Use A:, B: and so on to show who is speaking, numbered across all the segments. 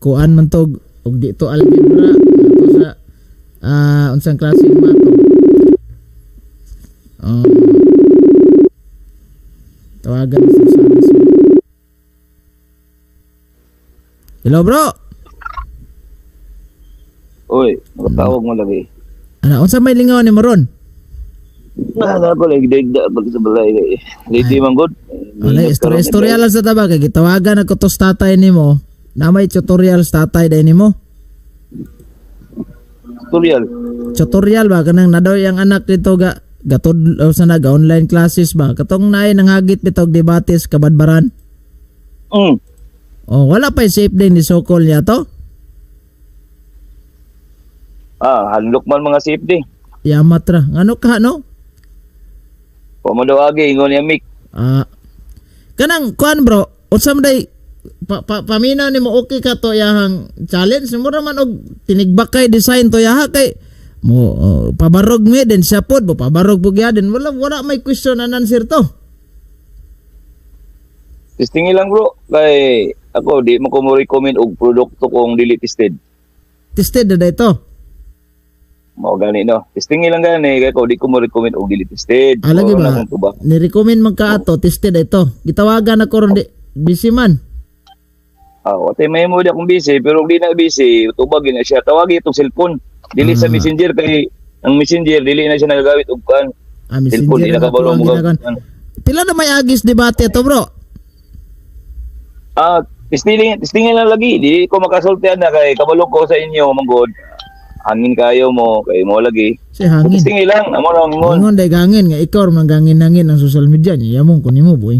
A: kuan man to og di to algebra ato sa unsang klase mato. Tawagan sa service. Hello bro.
B: Oy, tawag mo lagi.
A: Ana unsa may lingaw ni Maron?
B: Nada ko lagi digda pag sa balay kay. Lady man good.
A: Wala istorya lang sa taba kay gitawagan ako to sa tatay nimo. Na may tutorial sa tatay day nimo. Tutorial ba kanang nadaw yang anak dito gatod sa naga online classes ba katong naay nanghagit bitog debates kabadbaran. Oh, wala pa safe din ni Sokol niya to.
B: Handok man mga safety.
A: Yamat ra. Ngano ka no?
B: Pamadawagi ingon niya Mick.
A: Kanang kuan bro, unsa man day paminaw nimo okay ka to yahang challenge mura man og tinigbakay design to yaha kay mo pabarog mi din siya pod mo pabarog pugya din wala may question and answer to.
B: Testing lang bro kay ako di mo ko mo recommend og produkto kung dili tested.
A: Tested na ito.
B: Mao gani no. Testing lang gani kay ko di ko mo recommend og dili tested.
A: Lagi ba? Ni-recommend man ka ato tested ito. Gitawagan ako ron busy man.
B: Watay may mo di akong busy pero di na busy tubag na siya tawagi itong cellphone. Dili sa messenger kay ang messenger dili na siya nagagamit og kan. Cellphone di na kabalo mo.
A: Pila na may agis debate to bro?
B: Testing lang lagi. Di ko makasultihan na kay kabalo ko sa inyo manggod. Hangin kayo mo kay mo lagi.
A: Si hangin.
B: Testing lang amo lang
A: ngon day gangin nga ikaw man gangin-hangin ang social media niya yamon ko nimo boy.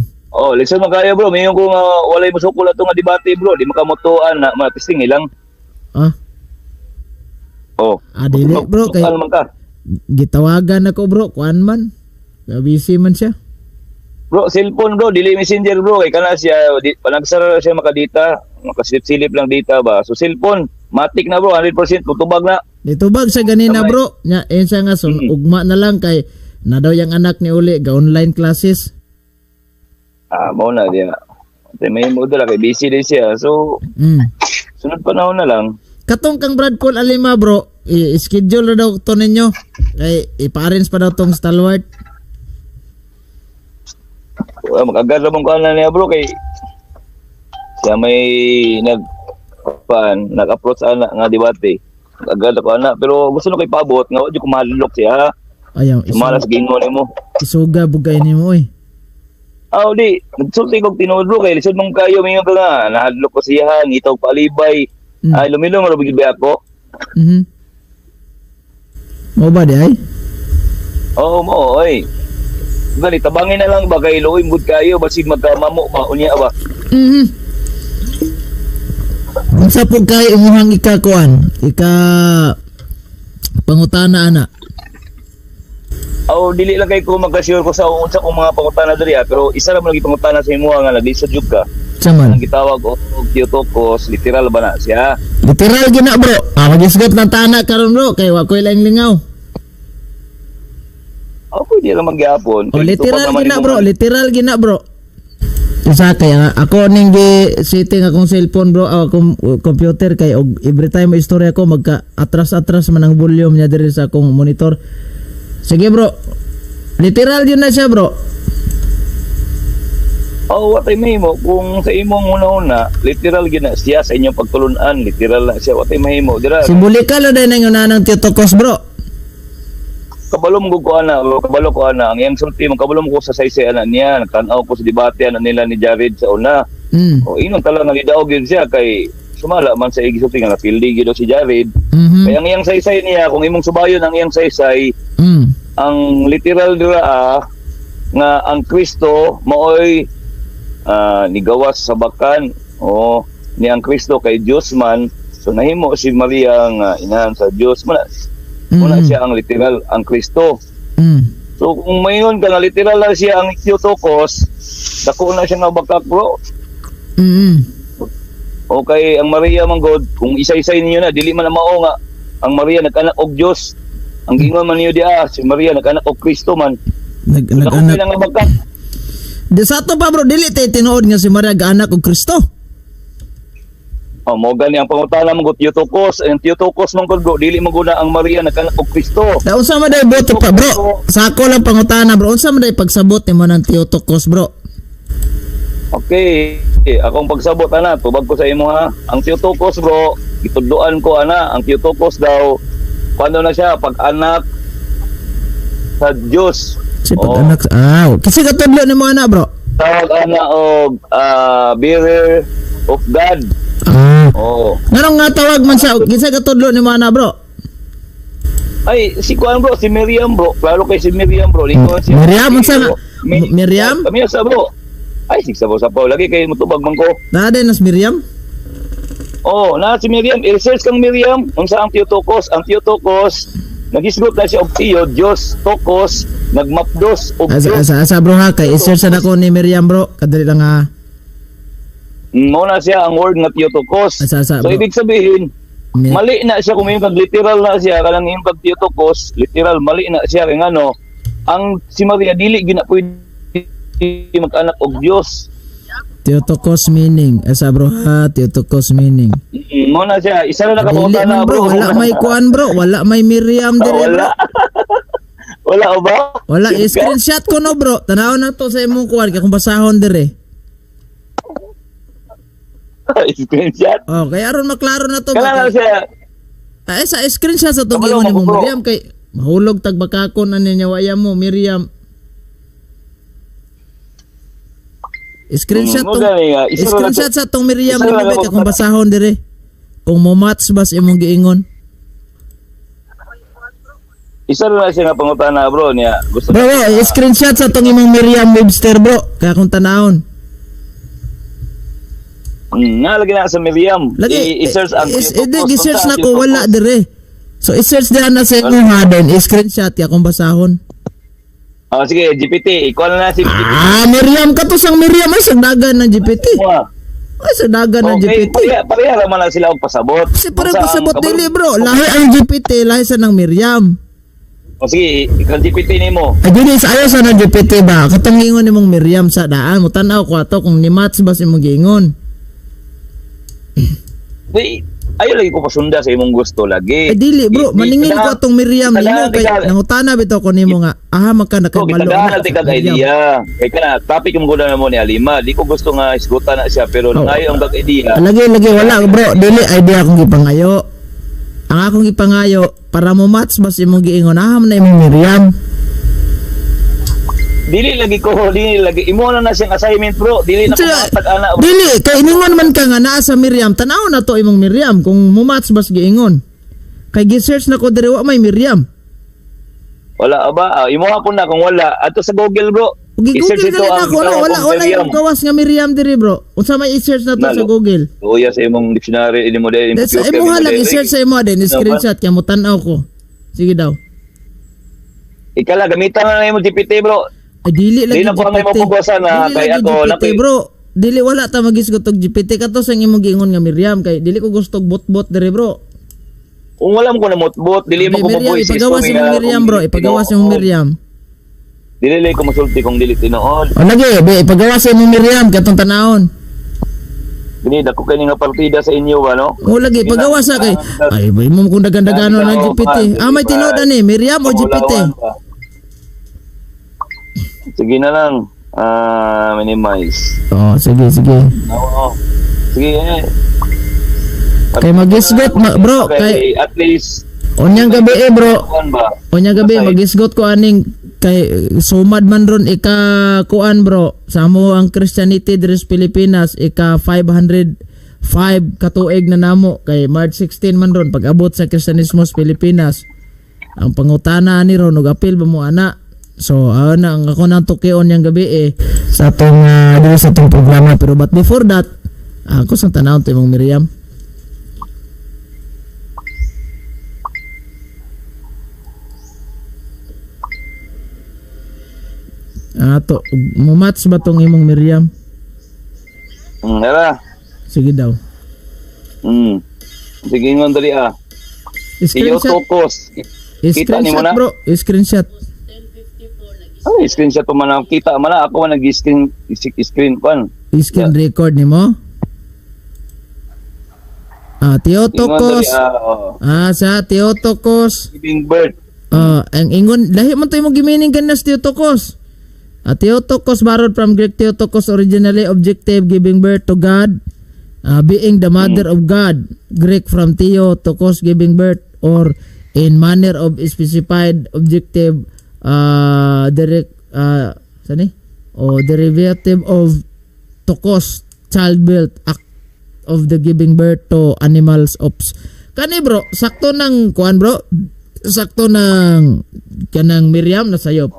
B: Listen man kayo bro, mayon ko nga walay musukol ato nga debate bro, di makamotuan na testing lang.
A: Dili bro kay gitawagan ako bro, kuan man. Busy man siya.
B: Bro, cellphone bro, dili messenger bro, kay kana siya panagsara siya makadita, makasilip-silip lang data ba. So cellphone, matik na bro, 100% tutubag na.
A: Ditubag sa ganina bro, nya siya nga ugma na lang kay na daw yang anak ni uli ga online classes.
B: Mao na diya. May mo dala kay busy din siya. So sunod panahon na lang.
A: Katong kang Brad Paul Alima bro, i-schedule na daw to ninyo. Kay ipa-arrange pa daw tong stalwart.
B: Mag-agad ramon ko na niya bro kay siya may nag-approach ana nga debate. Mag-agad ako ana pero gusto na kay paabot nga wa jud ko mahalok siya.
A: Ayaw,
B: malas gingon nimo.
A: Isuga bugay nimo oy.
B: Di, nagsulti kong tinuod bro kay lisod mong kayo mayon ka nga nahadlok ko siya ngitaw palibay. Ay lumilong ra bigid ako.
A: Mo ba di ay?
B: Mo oy. Gali tabangin na lang ba kay luoy gud kayo basig magkamamo ba unya ba.
A: Unsa pud kay imong ikakuan? Pangutana ana.
B: Dili lang kay ko magka-sure ko sa unsa kong mga pangutana diri pero isa ra man lagi pangutana sa imo nga naglisod jud ka.
A: Saman.
B: Ang gitawag og Theotokos, literal ba na siya?
A: Literal gina bro. Magisgot ng tana karon bro kay wa koy lang lingaw.
B: Pwede lang magyapon.
A: Literal gina bro. Isa kay ako ning setting akong cellphone bro, akong computer kay og every time may istorya ko magka atras man ang volume niya diri sa akong monitor. Sige bro. Literal yun na siya bro.
B: Watay mahimo kung sa imong una-una, literal gina siya sa inyong pagtulunan, literal na siya watay mahimo dira.
A: Simbolikal na din ang unanang Theotokos bro.
B: Kabalo mo ko ana, ang iyang sulti mo kabalo mo ko sa saysay ana niya, nagtanaw ko sa debate ana nila ni Jared sa una. Inon talaga gidaog yun siya kay sumala man sa igisulti nga napildi gyud si Jared. Kaya ang iyang saysay niya kung imong subayon ang iyang saysay, ang literal dira nga ang Kristo maoy nigawas sa bakan ni ang Kristo kay Dios man, so nahimo si Maria nga inahan sa Dios man. Una siya ang literal ang Kristo. So kung mayon ka na literal na siya ang Theotokos, dako na siya nga bakak bro. Okay, ang Maria man God, kung isa-isay ninyo na dili man na mao nga ang Maria nag-anak og Dios. Ang gingon man niyo si Maria nag-anak og Kristo man. Nag-anak nga bakak.
A: Di sa to pa bro, dili tay tinuod nga si Maria nag-anak og Kristo.
B: Mo gani ang pangutana mo gut Theotokos, ang Theotokos man gud bro, dili maguna ang Maria nagkanak og Kristo.
A: Da unsa man day boto pa bro? Sako lang pangutana bro. Unsa man day pagsabot nimo ng Theotokos bro?
B: Okay, akong pagsabot ana, tubag ko sa imo ha. Ang Theotokos bro, itudloan ko ana, ang Theotokos daw paano na siya pag-anak sa Diyos.
A: Si pag-anak kasi katudlo nimo ana bro.
B: Tawag ana og bearer of God. Oh.
A: Nganong nga tawag man siya? Kinsa katudlo nimo ana bro?
B: Ay, si Kuan bro, si Miriam bro. Klaro kay si Miriam bro. Si
A: Miriam unsa nga? Miriam?
B: Kami sa bro. Ay, sigsabaw-sabaw lagi kay mutubag man ko.
A: Naa din nas Miriam?
B: Oh, na si Miriam, i-research kang Miriam. Unsa ang Theotokos? Ang Theotokos, nagisgot na siya og Theo, Dios, Tokos, nagmapdos og Dios.
A: Asa bro ha, kay i-search na ko ni Miriam bro. Kadali lang ha.
B: Mo na siya ang word nga Theotokos.
A: Asa,
B: So
A: bro.
B: ibig sabihin, mali na siya kung yung literal na siya, kanang yung Theotokos, literal mali na siya kay ngano, ang si Maria dili gina pwede mag-anak og Dios.
A: Theotokos meaning. Asa bro ha, Theotokos meaning.
B: Mo na siya, isa na
A: Dili
B: nakabuta na
A: man bro, wala may kuan bro, wala may Miriam dire bro.
B: Wala. Wala o ba?
A: Wala, i-screenshot ko no bro. Tanaw na to sa imong kuan kay kung basahon dire.
B: Screenshot.
A: Oh, kaya aron maklaro na to.
B: Kala na siya.
A: Ay sa screenshot sa tong
B: Kabalo,
A: ingon nimo
B: bro.
A: Miriam kay mahulog tag bakakon na niya waya mo Miriam. Screenshot
B: Mo
A: tong
B: gani nga, isa ra
A: screenshot sa tong Miriam
B: isa
A: ni
B: ra
A: Bebe
B: na-
A: kung basahon dire. Kung mo match bas imong giingon.
B: Isa na siya nga pangutana bro niya. Gusto
A: Bro, screenshot sa tong imong Miriam Webster bro. Kaya kung tanahon.
B: Nga lagi na sa Miriam.
A: Lagi
B: I-search ang
A: i-search na ko wala dire. So i-search diyan na sa imong ha then screenshot ya kung basahon.
B: Oh, sige, GPT. Ikaw na si GPT.
A: Miriam ka to sang Miriam ay sa dagan ng GPT. Ay sa dagan ng
B: Okay,
A: GPT.
B: pareha naman lang sila og pasabot.
A: Kasi parang
B: Basta
A: pasabot
B: ang
A: dili bro. Lahi ang GPT, lahi sa ng Miriam.
B: O sige, ikaw GPT nimo.
A: Ay dili sa ayaw sa ng GPT ba? Katong ingon nimong Miriam sa daan mo tanaw ko ato kung ni match ba imong giingon.
B: Di, ayo lagi ko pasunda sa imong gusto lagi.
A: Ay dili bro, maningil ko atong Miriam nimo kay
B: Kada-
A: nangutana bitaw ko nimo nga aha magka
B: So,
A: nakabalo.
B: kitadahan natin kag idea. Kaya ka na, topic yung muna mo ni Alima. Di ko gusto nga isgutan na siya, pero
A: Oh.
B: ngayon ang idea.
A: Lagi wala bro, dili idea akong gipangayo. Ang akong gipangayo para mo match ba imong giingon aha man na imong Miriam.
B: Dili lagi. Imo na siyang assignment bro. Dili na ko
A: Tsaka,
B: matag-ana.
A: Dili, kay iningon man ka nga naa sa Miriam, tanaw na to imong Miriam kung mumatch bas giingon. Kay gi-search na ko diri wa may Miriam.
B: Wala ba? Imo hapon na kung wala. Ato sa Google bro.
A: Gi-google
B: I-search ito
A: gali na
B: ang
A: ko wala
B: Miriam.
A: yung gawas nga Miriam diri bro. Unsa may i-search na to sa
B: Nalo.
A: Google?
B: Uya sa imong dictionary, ini mo din.
A: Sa imo lang i-search sa imo din, screenshot kay mo tan-aw ko. Sige daw.
B: Ikala, gamitan na imong GPT bro.
A: Ay dili lagi
B: Di na ko ang imong pugwasan na
A: Dili
B: kay
A: lagi
B: ako.
A: GPT bro. Dili wala ta magisgot og GPT kato sa imong giingon nga Miriam kay dili ko gusto og bot-bot diri bro.
B: Kung wala mo ko na mutbot, dili mo ko
A: Miriam,
B: mabuhay sa
A: ipagawas
B: istorya
A: imong
B: kung
A: Miriam
B: dili
A: bro, ipagawas imong
B: tinuod.
A: Miriam.
B: Dili ko masulti kung dili tinuod.
A: O lagi, ipagawas imong Miriam katong tanahon.
B: Bini dako kay nga partida sa inyo ba no?
A: O lagi, pagawas sa kay ay bay mo kung dagandagano ng GPT. May tinuod ani Miriam o GPT.
B: Sige na lang. Minimize.
A: Oh, sige.
B: Oo. Sige
A: Kay magisgot bro,
B: Okay,
A: kay
B: at least
A: onyang gabi bro.
B: kuan ba?
A: Onyang gabi magisgot ko aning kay sumad man ron ika kuan bro. Samo ang Christianity diri sa Pilipinas ika 505 katuig na namo kay March 16 man ron pag-abot sa Kristyanismo sa Pilipinas. Ang pangutana ni ron ug apil ba mo ana? So, na ang ako nang tukion yang gabi sa atong dito sa atong programa pero but before that, ako sa tanaw to imong Miriam. To mumatch ba tong imong Miriam?
B: Era.
A: Sige daw.
B: Sige ngon dali Iyo
A: Screenshot.
B: focus. Kita ni mo
A: Screenshot
B: na?
A: bro. Screenshot.
B: Ay, screenshot pa man ang kita man ako man nag-screen pan.
A: Screen record nimo. Theotokos. Sa Theotokos.
B: giving birth.
A: Ang ingon lahi man tayo mo gimining ganas Theotokos. Theotokos borrowed from Greek Theotokos, originally objective, giving birth to God, being the mother of God. Greek from Theotokos, giving birth, or in manner of specified objective, direct o derivative of tokos, childbirth, act of the giving birth to animals. Kani bro, sakto ng kuan bro, sakto ng kanang Miriam na sayop.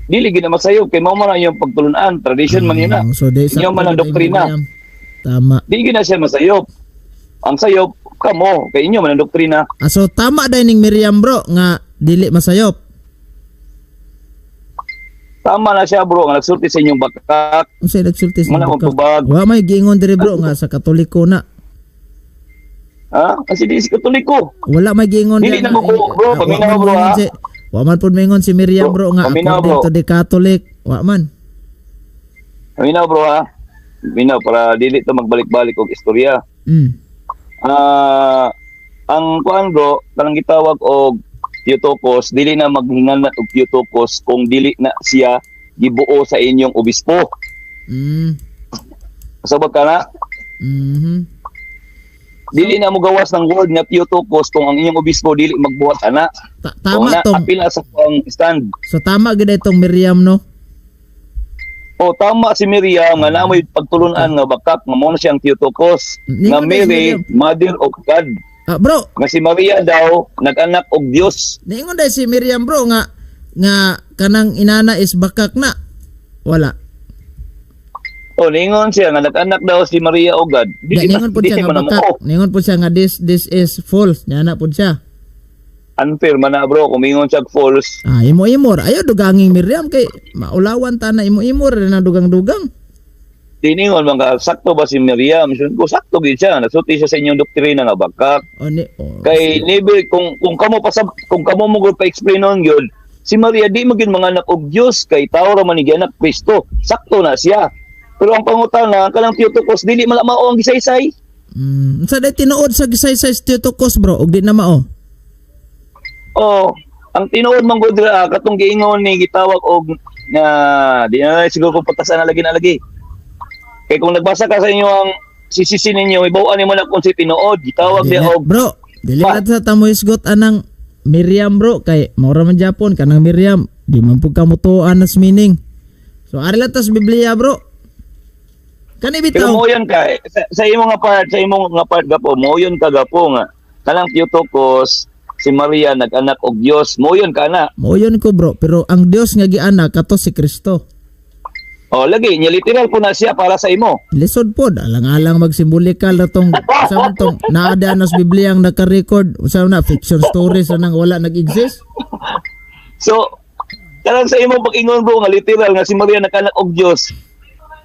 B: Dili gina masayop kay mao man yung pagtulunan, tradition man yun na.
A: So di
B: Inyo man ang doktrina.
A: Tama.
B: Di gina siya masayop. Ang sayop kamo kay inyo man ang doktrina.
A: So tama dai ning Miriam bro nga dili masayop.
B: Tama na siya bro nga nagsulti sa inyong bakak.
A: Unsay nagsulti sa
B: Mana
A: bakak?
B: magtubag.
A: Wa may giingon diri bro nga sa Katoliko na.
B: Kasi di si Katoliko.
A: Wala may giingon
B: Dili na mo bro, paminaw bro ha.
A: Wa man pud maingon si Miriam bro nga
B: paminaw,
A: according
B: bro.
A: to the Catholic. Wa man.
B: Paminaw bro ha. Paminaw para dili ta magbalik-balik og istorya. Ang kuan bro, kanang gitawag og Theotokos, dili na maghingan na og Theotokos kung dili na siya gibuo sa inyong obispo. Sabot ka na? Dili na mo gawas ng word nga Theotokos kung ang inyong obispo dili magbuhat ana.
A: Tama tong.
B: Apila sa ang stand.
A: So tama gid itong Miriam no.
B: Tama si Miriam nga namoy pagtulunan nga bakak nga mo na siyang Theotokos nga Mary, Mother of God.
A: Bro,
B: Nga si Maria daw nag-anak og Dios.
A: niingon dai si Miriam bro nga kanang inana is bakak na. Wala.
B: Ningon siya nga nag-anak daw si Maria og God.
A: Ningon po siya nga bakak. Ningon po siya nga this is false. Nyana po siya.
B: Unfair man na bro kung mingon siya false.
A: Imo-imor. Ayaw duganging Miriam kay maulawan ta na imo-imor na dugang-dugang.
B: Tiningon man ka sakto ba si Maria? Mission ko sakto gid siya. Nasuti siya sa inyong doktrina nga bakak. Kay never kung kamo mo gud pa-explainon gyud si Maria di magin mga anak og Dios kay tao ra man ni anak Kristo. Sakto na siya. Pero ang pangutana kanang Theotokos dili man mao ang gisaysay.
A: Sa day tinuod sa gisaysay Theotokos bro og di na mao.
B: Ang tinuod man gud katong giingon ni gitawag og na di na siguro kung patasan na lagi. Kay kung nagbasa ka sa inyo ang sisisi ninyo, ibawan ni mo na kung si tinuod, gitawag di og
A: bro, dili na sa tamo isgot anang Miriam bro kay maura man Japon kanang Miriam di man pud kamo tuan as meaning. So ari lang tas Biblia bro. Kani
B: Pero
A: bitaw.
B: mo yun ka, sa imo nga part gapo, mo yun ka gapo nga. Kanang Theotokos, si Maria nag-anak og Dios, mo yun ka na.
A: Mo yun ko bro, pero ang Dios nga gianak kato si Kristo.
B: Lagi, niya literal po na siya para sa imo.
A: Lisod pod, alang-alang magsimbolikal na tong sa tong naada nas Biblia ang naka-record sa na fiction stories na nang wala nag-exist.
B: So, kanang sa imo pag-ingon bro nga literal nga si Maria nag-anak og Dios.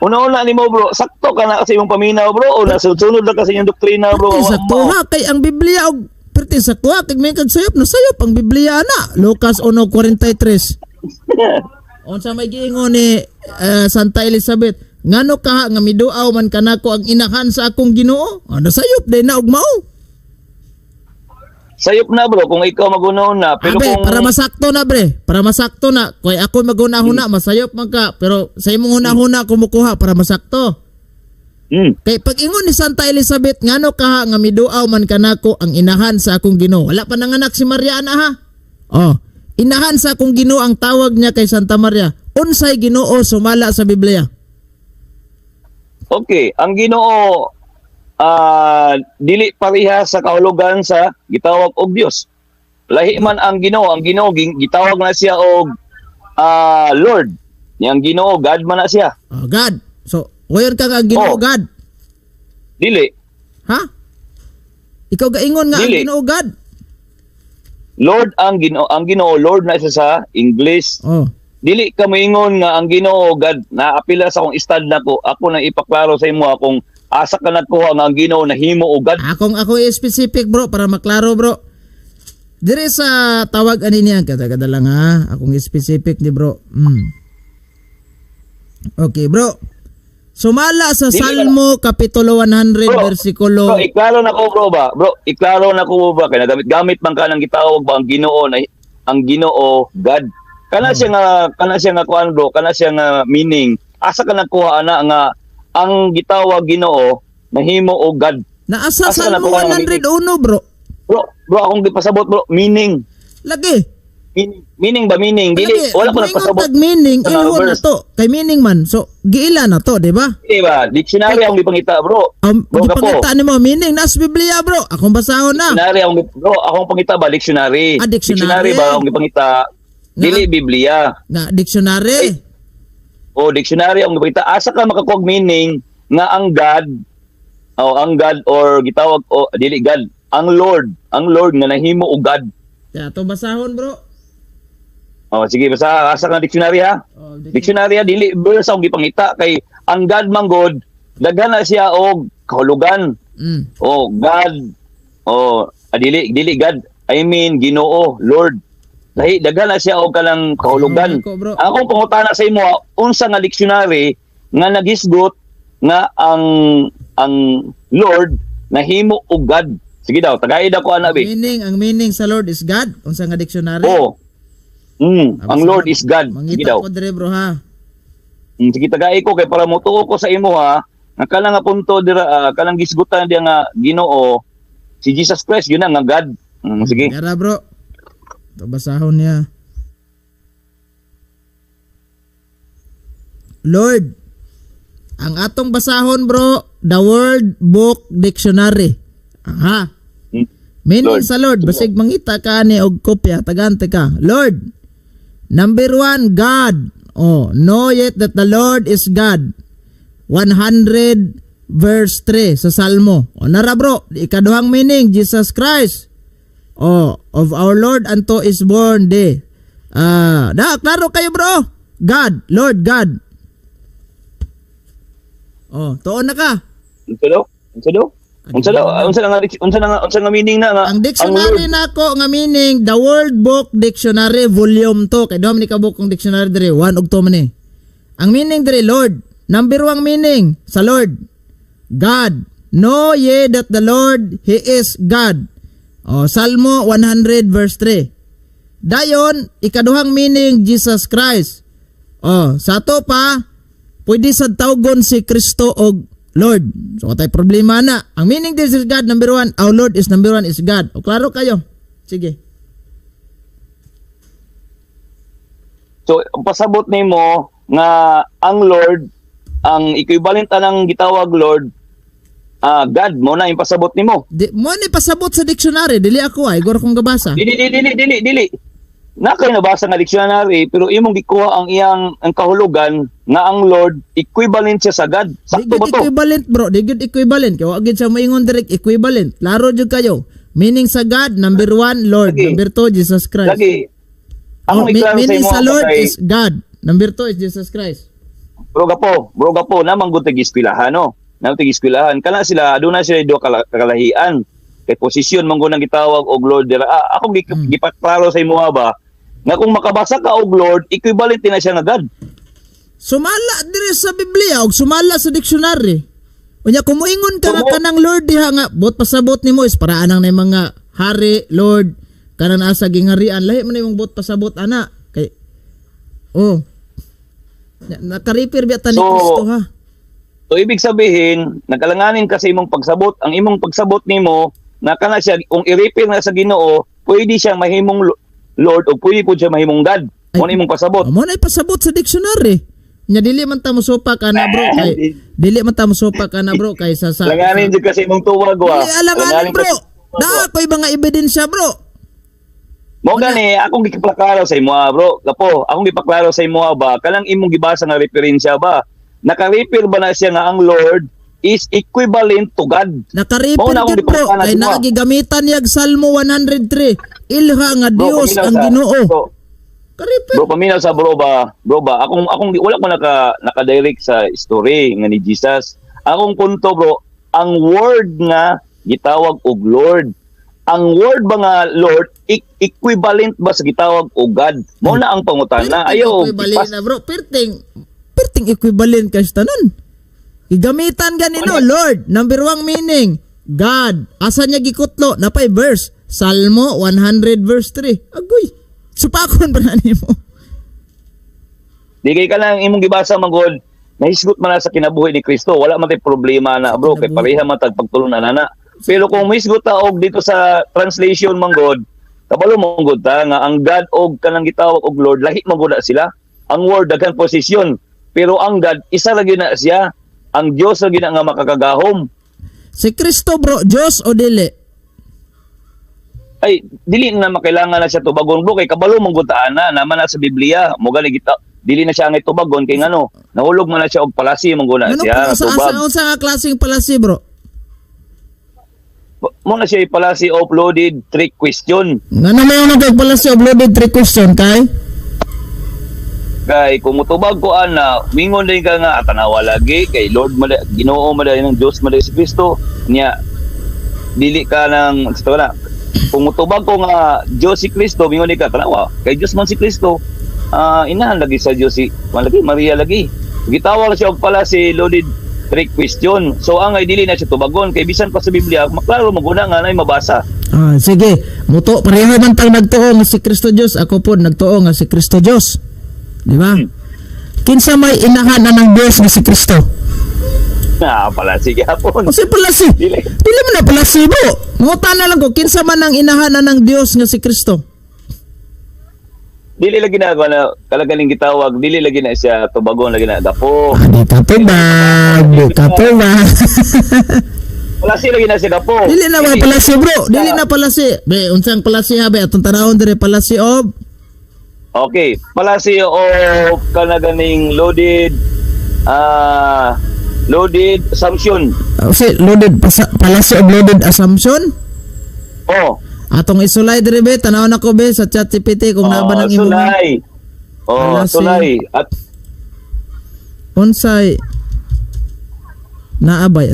B: Una-una ni mo bro, sakto ka na kasi imong paminaw bro o nasunod na kasi yung doktrina bro.
A: Sa tuha kay ang Biblia og perti sa tuha kay may kagsayop na sayop ang Biblia na. Lucas 1:43. Unsa may giingon ni Santa Elizabeth, ngano ka nga miduaw man kanako ang inahan sa akong Ginoo? Nasayop day na og mao.
B: Sayop na bro kung ikaw magunaw na pero
A: Abe,
B: kung
A: para masakto na bre, para masakto na. Kay ako magunahuna, masayop man ka, pero sa imong hunahuna kumukuha para masakto. Kay pag ingon ni Santa Elizabeth, ngano ka nga miduaw man kanako ang inahan sa akong Ginoo. Wala pa nanganak si Maria na ha. Inahan sa akong Ginoo ang tawag niya kay Santa Maria. Unsay Ginoo sumala sa Biblia?
B: Okay, ang Ginoo dili pareha sa kahulugan sa gitawag og Dios. Lahi man ang Ginoo gitawag na siya og Lord. Yang Ginoo God man na siya.
A: God. So, wayon ka nga ang Ginoo God.
B: Dili.
A: Ha? Ikaw gaingon nga
B: Dili.
A: ang Ginoo God.
B: Lord ang Ginoo Lord na isa sa English. Dili ka moingon nga ang Ginoo God naapila sa akong stand nako. Ako na ipaklaro sa imo akong asa ka nakuha nga ang Ginoo nahimo og God.
A: Ako specific bro para maklaro bro. Dire sa tawag ani niya kada lang ha. Akong specific ni bro. Okay bro. Sumala sa
B: Dili
A: Salmo Kapitulo 100
B: Bro,
A: versikulo.
B: Bro, iklaro na ko bro ba? Bro, iklaro na ko ba kay nagamit-gamit man ka nang gitawag ba ang Ginoo na ang Ginoo God. Kana siya nga kuan bro, kana siya nga meaning. Asa ka nakuha ana nga ang gitawag Ginoo nahimo og God.
A: Naasa
B: asa ka
A: Salmo
B: nakuha ng
A: 101 bro.
B: Bro akong gipasabot bro, meaning.
A: Lagi.
B: Meaning ba meaning? Dili wala ko nagpasabot.
A: Tag meaning
B: sa
A: ilho na
B: verse.
A: to. Kay meaning man. So giila na to, di ba?
B: Di ba? Dictionary akong gipangita bro. Bro ka po.
A: Gipangita nimo meaning nas Biblia bro. Akong basahon na.
B: Dictionary akong pangita ba dictionary?
A: Ah, dictionary.
B: Ba akong gipangita? Dili Biblia.
A: Nga dictionary.
B: O dictionary ang gipangita. Asa ka makakuha meaning nga ang God or gitawag o dili God, ang Lord nga nahimo og God.
A: Kaya to basahon bro.
B: Oh sige basta asa ka dictionary ha?
A: Oh,
B: Dictionary ha, dili verse ang gipangita kay ang God manggod daghan na siya og kahulugan. Oh God. Oh dili God. I mean Ginoo, Lord. Daghan na siya og kanang kahulugan. Ako pangutana sa imo, unsa nga dictionary nga nagisgot nga ang Lord nahimo og God. Sige daw, tagay daw ko ana bi.
A: Ang meaning sa Lord is God. Unsa nga dictionary?
B: Oh. Ang Lord is God. Sige
A: Mangita
B: daw.
A: ko dire bro ha.
B: Sige tagay ko kay para motuo ko sa imo ha. Nga kanang nga punto dira kanang gisgutan diya nga Ginoo si Jesus Christ yun na nga God. Sige.
A: Yara bro. Ito basahon niya. Lord. Ang atong basahon bro, the Word Book Dictionary. Aha. Meaning
B: Lord.
A: sa Lord, basig mangita ka ni og kopya, tagante ka. Lord. Number 1, God. Oh, know yet that the Lord is God. 100 verse 3 sa Salmo. O nara bro, ikaduhang meaning, Jesus Christ. Oh, of our Lord unto is born day. Klaro kayo bro. God, Lord God. Oh, tuon na ka. Unsa nga meaning na nga
B: ang
A: Ang dictionary nako nga meaning the World Book Dictionary volume 2 kay dom ni kabuk kong dictionary dire 1 ug 2 man ni. Ang meaning dire Lord, number 1 meaning sa Lord. God, know ye that the Lord he is God. Oh, Salmo 100 verse 3. Dayon ikaduhang meaning Jesus Christ. Oh, sa to pa pwede sad tawgon si Kristo og Lord. So tay problema na. Ang meaning this is God, number 1. Our Lord is number 1 is God. O klaro kayo. Sige.
B: So pasabot nimo nga ang Lord ang equivalent anang gitawag Lord God mo na impasabot nimo.
A: Mo ni pasabot sa dictionary, dili ako ay guro kong gabasa.
B: Dili. Nakay nabasa nga dictionary pero imong gikuha ang iyang ang kahulugan nga ang Lord equivalent siya sa God. Sakto ba to?
A: Equivalent bro, di gud equivalent. Kaya wag gid sa moingon direct equivalent. Laro jud kayo. Meaning sa God, number 1 Lord,
B: Lagi.
A: number 2 Jesus Christ.
B: Lagi.
A: Oh, meaning sa Lord
B: kay,
A: is God, number 2 is Jesus Christ.
B: Bro gapo namang gud tig-eskwelahan no. Namang tig-eskwelahan kana sila aduna sila do kalahian. Kay posisyon man gud nang gitawag og Lord dira. Ako gipaklaro sa imo ba nga kung makabasa ka og Lord, equivalent na siya nga God.
A: Sumala dire sa Biblia og sumala sa dictionary. Unya kung moingon ka nga kanang Lord diha nga bot pasabot nimo is para anang na mga hari, Lord, kanang asa gingharian, lahi man imong bot pasabot ana kay naka-refer biya ni Kristo ha.
B: So ibig sabihin, nagalanganin ka sa imong pagsabot, ang imong pagsabot nimo na kana siya kung i-refer na sa Ginoo, pwede siyang mahimong Lord o pwede po siya mahimong God. Mo na imong pasabot.
A: Mo na ipasabot sa dictionary. Nya dili man ta mosupa ka na bro kay dili man ta mosupa ka na bro kay sa
B: Langanin jud kasi imong tuwag wa.
A: Dili alanganin bro. Da koy mga ebidensya bro.
B: Mo gani akong gipaklaro sa imo bro. Gapo, akong gipaklaro sa imo ba kanang imong gibasa nga referensya ba? Naka-refer ba na siya nga ang Lord is equivalent to God?
A: Naka-refer gid bro kay nagigamitan niya Salmo 103. Ilha nga Dios ang Ginoo.
B: Bro, paminaw sa bro ba, akong wala ko naka-direct sa story nga ni Jesus. Akong punto bro, ang word nga gitawag og Lord. Ang word ba nga Lord equivalent ba sa gitawag og God? Mo na ang pangutana. Ayaw
A: equivalent na bro. Perting equivalent ka sa tanan. Igamitan ganino, Lord. Number 1 meaning, God. Asa niya gikutlo? Napay verse. Salmo 100 verse 3. Agoy. Supakon pa na nimo.
B: Di kay ka lang imong gibasa magod, nahisgot man na sa kinabuhi ni Kristo, wala man tay problema na bro, kay pareha man tag pagtulon na. Pero kung mahisgot ta og dito sa translation manggod, kabalo manggod ta nga ang God og kanang gitawag og Lord, lahi manggod na sila. Ang word daghan posisyon, pero ang God isa ra gyud na siya. Ang Dios ra gyud na nga makakagahom.
A: Si Kristo bro, Diyos o dili?
B: Ay dili na makailangan na siya tubagon bro, kay kabalo manggod ta na naman na sa Biblia, mo gali kita dili na siya ang itubagon kay ngano nahulog man na siya og palasi mangguna
A: Ano
B: siya
A: sa nga klaseng palasi bro?
B: Mo na siya palasi uploaded trick question
A: Ngano may unang palasi uploaded 3 question kay?
B: kay kung mutubag ko ana mingon din ka nga tanawa lagi kay Lord Ginoo maday ng Dios maday si Kristo niya dili ka nang gusto na kung mutubag ko nga Dios si Kristo mingon din ka tanawa kay Dios man si Kristo inahan lagi sa Diyos si Maria lagi. Gitawag siya og pala si loaded trick question. So angay dili na siya tubagon kay bisan pa sa Biblia maklaro maguna nga nay mabasa.
A: Sige, muto pareho man tang nagtuo nga si Kristo Dios, ako po nagtuo nga si Kristo Dios. Di ba? Kinsa may inahan na ng Dios nga si Kristo?
B: Pala sige hapon.
A: Kasi pala si dili mo na pala si bro. Ngutan na lang ko kinsa man ang inahan na ng Dios nga si Kristo?
B: Dili lagi na na kalagaling gitawag, dili lagi na siya tubagon lagi na gapo.
A: Di ka tubag.
B: Palasi lagi na siya gapo.
A: Dili na ba palasi bro? Dili na palasi. Be, unsang palasi ha be atong tanawon dire palasi of.
B: Okay, palasi o kanaganing loaded assumption.
A: Kasi loaded palasi of loaded assumption.
B: Oh.
A: Atong isulay dire be tanawon ako be sa ChatGPT kung naba nang imong
B: sulay. Sulay at
A: unsay naabay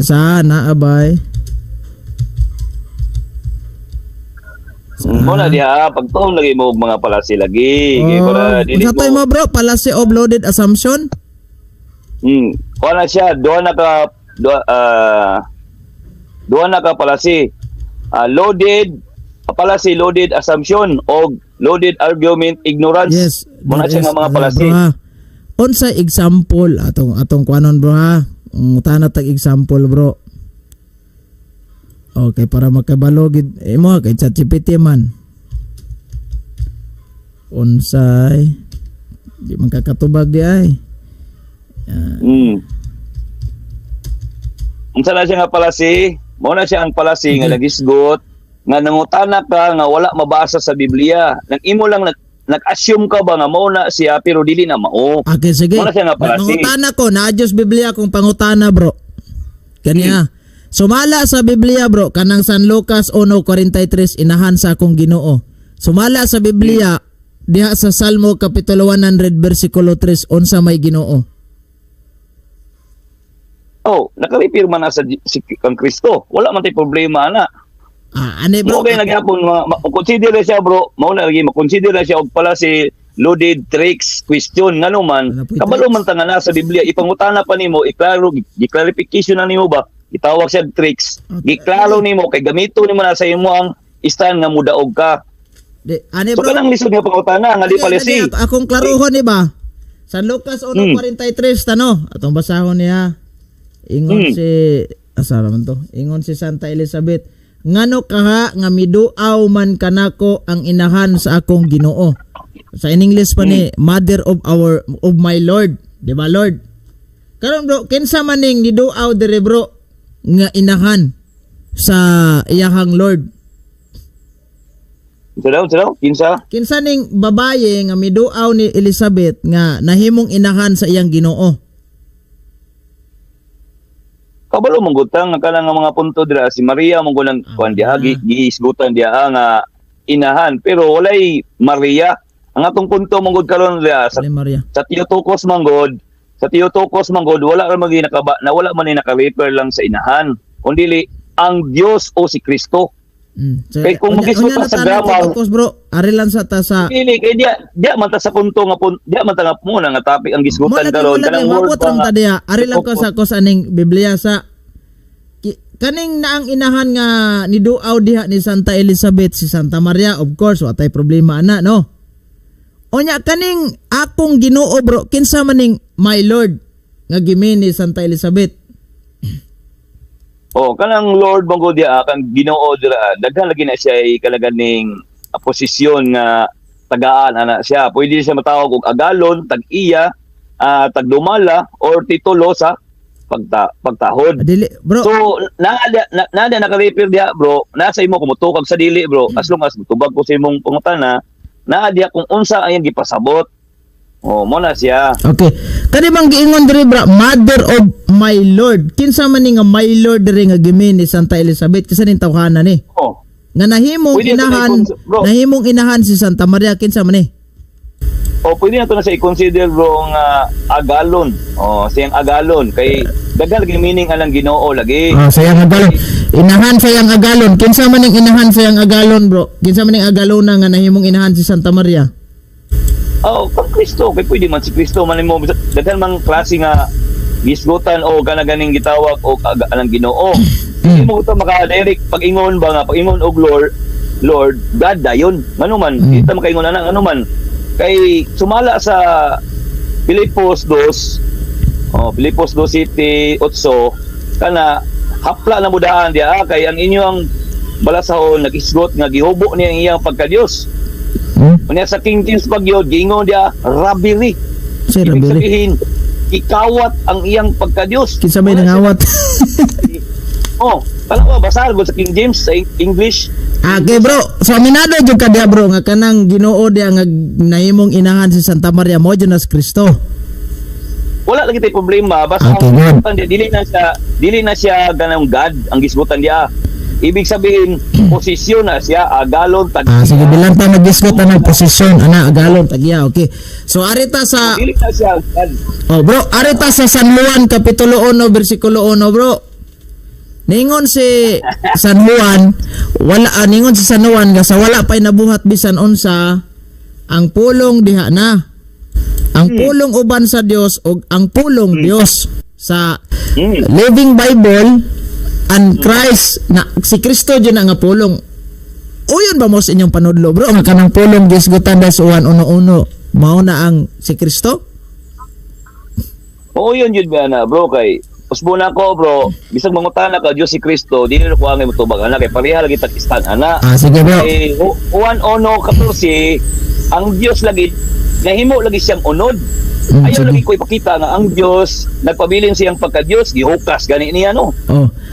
B: muna diha pagtuon lagi mo og mga palasi lagi kay para dili
A: Unsa mo bro palasi of loaded assumption?
B: Wala siya duha na ka palasi palasi loaded assumption o loaded argument ignorance.
A: Yes.
B: Muna siya nga mga palasi.
A: Unsa example atong kuanon bro ha? Utana tag example bro. Okay, para makabalo gid imo kay ChatGPT man. Unsay di man kakatubag di ay.
B: Unsa na siya nga palasi? Muna siya ang palasi nga nagisgot nga nangutana ka nga wala mabasa sa Biblia. Nag-imo lang nag-assume ka ba nga mao na siya pero dili na mao.
A: Okay, sige.
B: Muna siya nga palasi.
A: Nangutana ko na Diyos Biblia kung pangutana bro. Kaniya. Sumala sa Biblia bro kanang San Lucas 1:43 inahan sa akong Ginoo. Sumala sa Biblia diha sa Salmo kapitulo 100 bersikulo 3 unsa may Ginoo.
B: Nakaripir man na sa kang Kristo. Wala man tay problema na.
A: Ane bro.
B: Okay nagyapon consider siya bro. Mao na lagi makonsider siya og pala si loaded tricks question ngano man kabalo man tanga na sa Biblia ipangutana pa nimo iklaro gi-clarification na nimo ba itawag siya tricks giklaro nimo kay gamito nimo na sa imo ang stand nga mudaog ka.
A: Ane
B: So
A: bro.
B: kanang lisod nga pangutana nga di palisi.
A: Akong klaruhon ni ba? San Lucas 1:43 tano atong basahon niya. Ingon si asa man to? Ingon si Santa Elizabeth. Ngano kaha nga miduaw man kanako ang inahan sa akong Ginoo. Sa in English pa ni Mother of my Lord, di ba Lord? Karon bro, kinsa man ning niduaw dire bro nga inahan sa iyahang Lord?
B: Salaw,
A: Kinsa ning babaye nga miduaw ni Elizabeth nga nahimong inahan sa iyang Ginoo?
B: Kabalo mong gutang kanang mga punto dira si Maria mong gulang kuan diha giisgutan diha nga inahan pero walay Maria. Ang atong punto mong gud karon diha sa Theotokos manggod wala ra magi wala man ni naka-refer lang sa inahan kundi ang Dios o si Kristo.
A: So,
B: Kay kung magisgot
A: unya
B: sa
A: na
B: grammar,
A: tapos bro, ari lang sa ta sa
B: Dili kay dia man ta sa punto nga dia man ta nga muna nga topic ang gisgutan karon kanang word
A: mabot ram ta diha. Ari lang ko sa aning Biblia sa kaning naang inahan nga ni duaw diha ni Santa Elizabeth si Santa Maria, of course watay problema ana no. Onya kaning akong Ginoo bro, kinsa maning my Lord nga gimi ni Santa Elizabeth.
B: Kanang Lord manggo dia kang Ginoo dira daghan lagi na siya kalaganing posisyon nga tagaan ana siya. Pwede siya matawag og agalon, tag-iya, tagdumala or titulo sa pagtahod.
A: Dili bro.
B: So nada naka-repair dia bro. Nasa imo kumutukag sa dili bro. As long as tubag ko sa imong pangutana, naa dia kung unsa ayang gipasabot. Mo na siya.
A: Okay. Kani bang giingon diri bra, Mother of my Lord. Kinsa man ni nga my Lord diri nga gimi ni Santa Elizabeth kasi ning tawhanan ni. Nga nahimong
B: Pwede
A: inahan,
B: bro.
A: nahimong inahan si Santa Maria kinsa man ni?
B: Pwede na to na sa i-consider bro nga agalon. Siyang agalon kay daghan lagi meaning anang Ginoo lagi.
A: Sayang agalon. Inahan sayang agalon. Kinsa man ning inahan sayang agalon bro? Kinsa man ning agalon nga nahimong inahan si Santa Maria?
B: Kang Kristo kay pwede man si Kristo man mo daghan mang klase nga gisgutan o ganing gitawag o anang Ginoo. Hindi mo ito maka-direct pag-ingon ba nga pag-ingon og Lord God dayon. Ngano man kita makaingon ana ngano man kay sumala sa Filipos 2 Filipos 2:8 kana hapla na mudaan dia kay ang inyong balasahon nagisgot nga gihubo niya ang iyang pagka-Dios. Unya sa King James pagyod giingon dia rabiri.
A: Si
B: Ibig
A: rabiri.
B: sabihin ikawat ang iyang pagka-Dios.
A: Kinsa may nangawat?
B: Kala basal sa King James sa English.
A: Okay bro, so aminado jud ka diha bro nga kanang Ginoo diha nga nahimong inahan si Santa Maria mo jud nas Kristo.
B: Wala lagi tay problema basta
A: Okay,
B: ang
A: good.
B: gisgutan dia dili na siya ganang God ang gisgutan dia. Ibig sabihin posisyon na siya agalon tag.
A: Sige bilang ta nagisgot na ng posisyon ana agalon tagya. Okay. So arita sa
B: Dili na siya God.
A: bro, arita sa San Juan kapitulo 1 bersikulo 1 bro. Ningon si San Juan, ningon si San Juan nga sa wala pa'y nabuhat bisan unsa ang pulong diha na. Ang pulong uban sa Dios o ang pulong Dios sa Living Bible and Christ na si Kristo dyan nga pulong. Uyon ba mo sa inyong panudlo bro nga kanang pulong gisgutan da sa 1:1 mao na ang si Kristo?
B: Yun jud ba na bro kay usbon ako bro bisag mangutana ka Dios si Kristo dili ko angay motubag ana kay pareha lagi tag-istan ana.
A: Sige bro.
B: Eh, 1:14 ang Dios lagi nahimo lagi siyang unod. Ayaw lagi ko ipakita nga ang Dios nagpabilin siyang pagka-Dios gihukas gani niya no.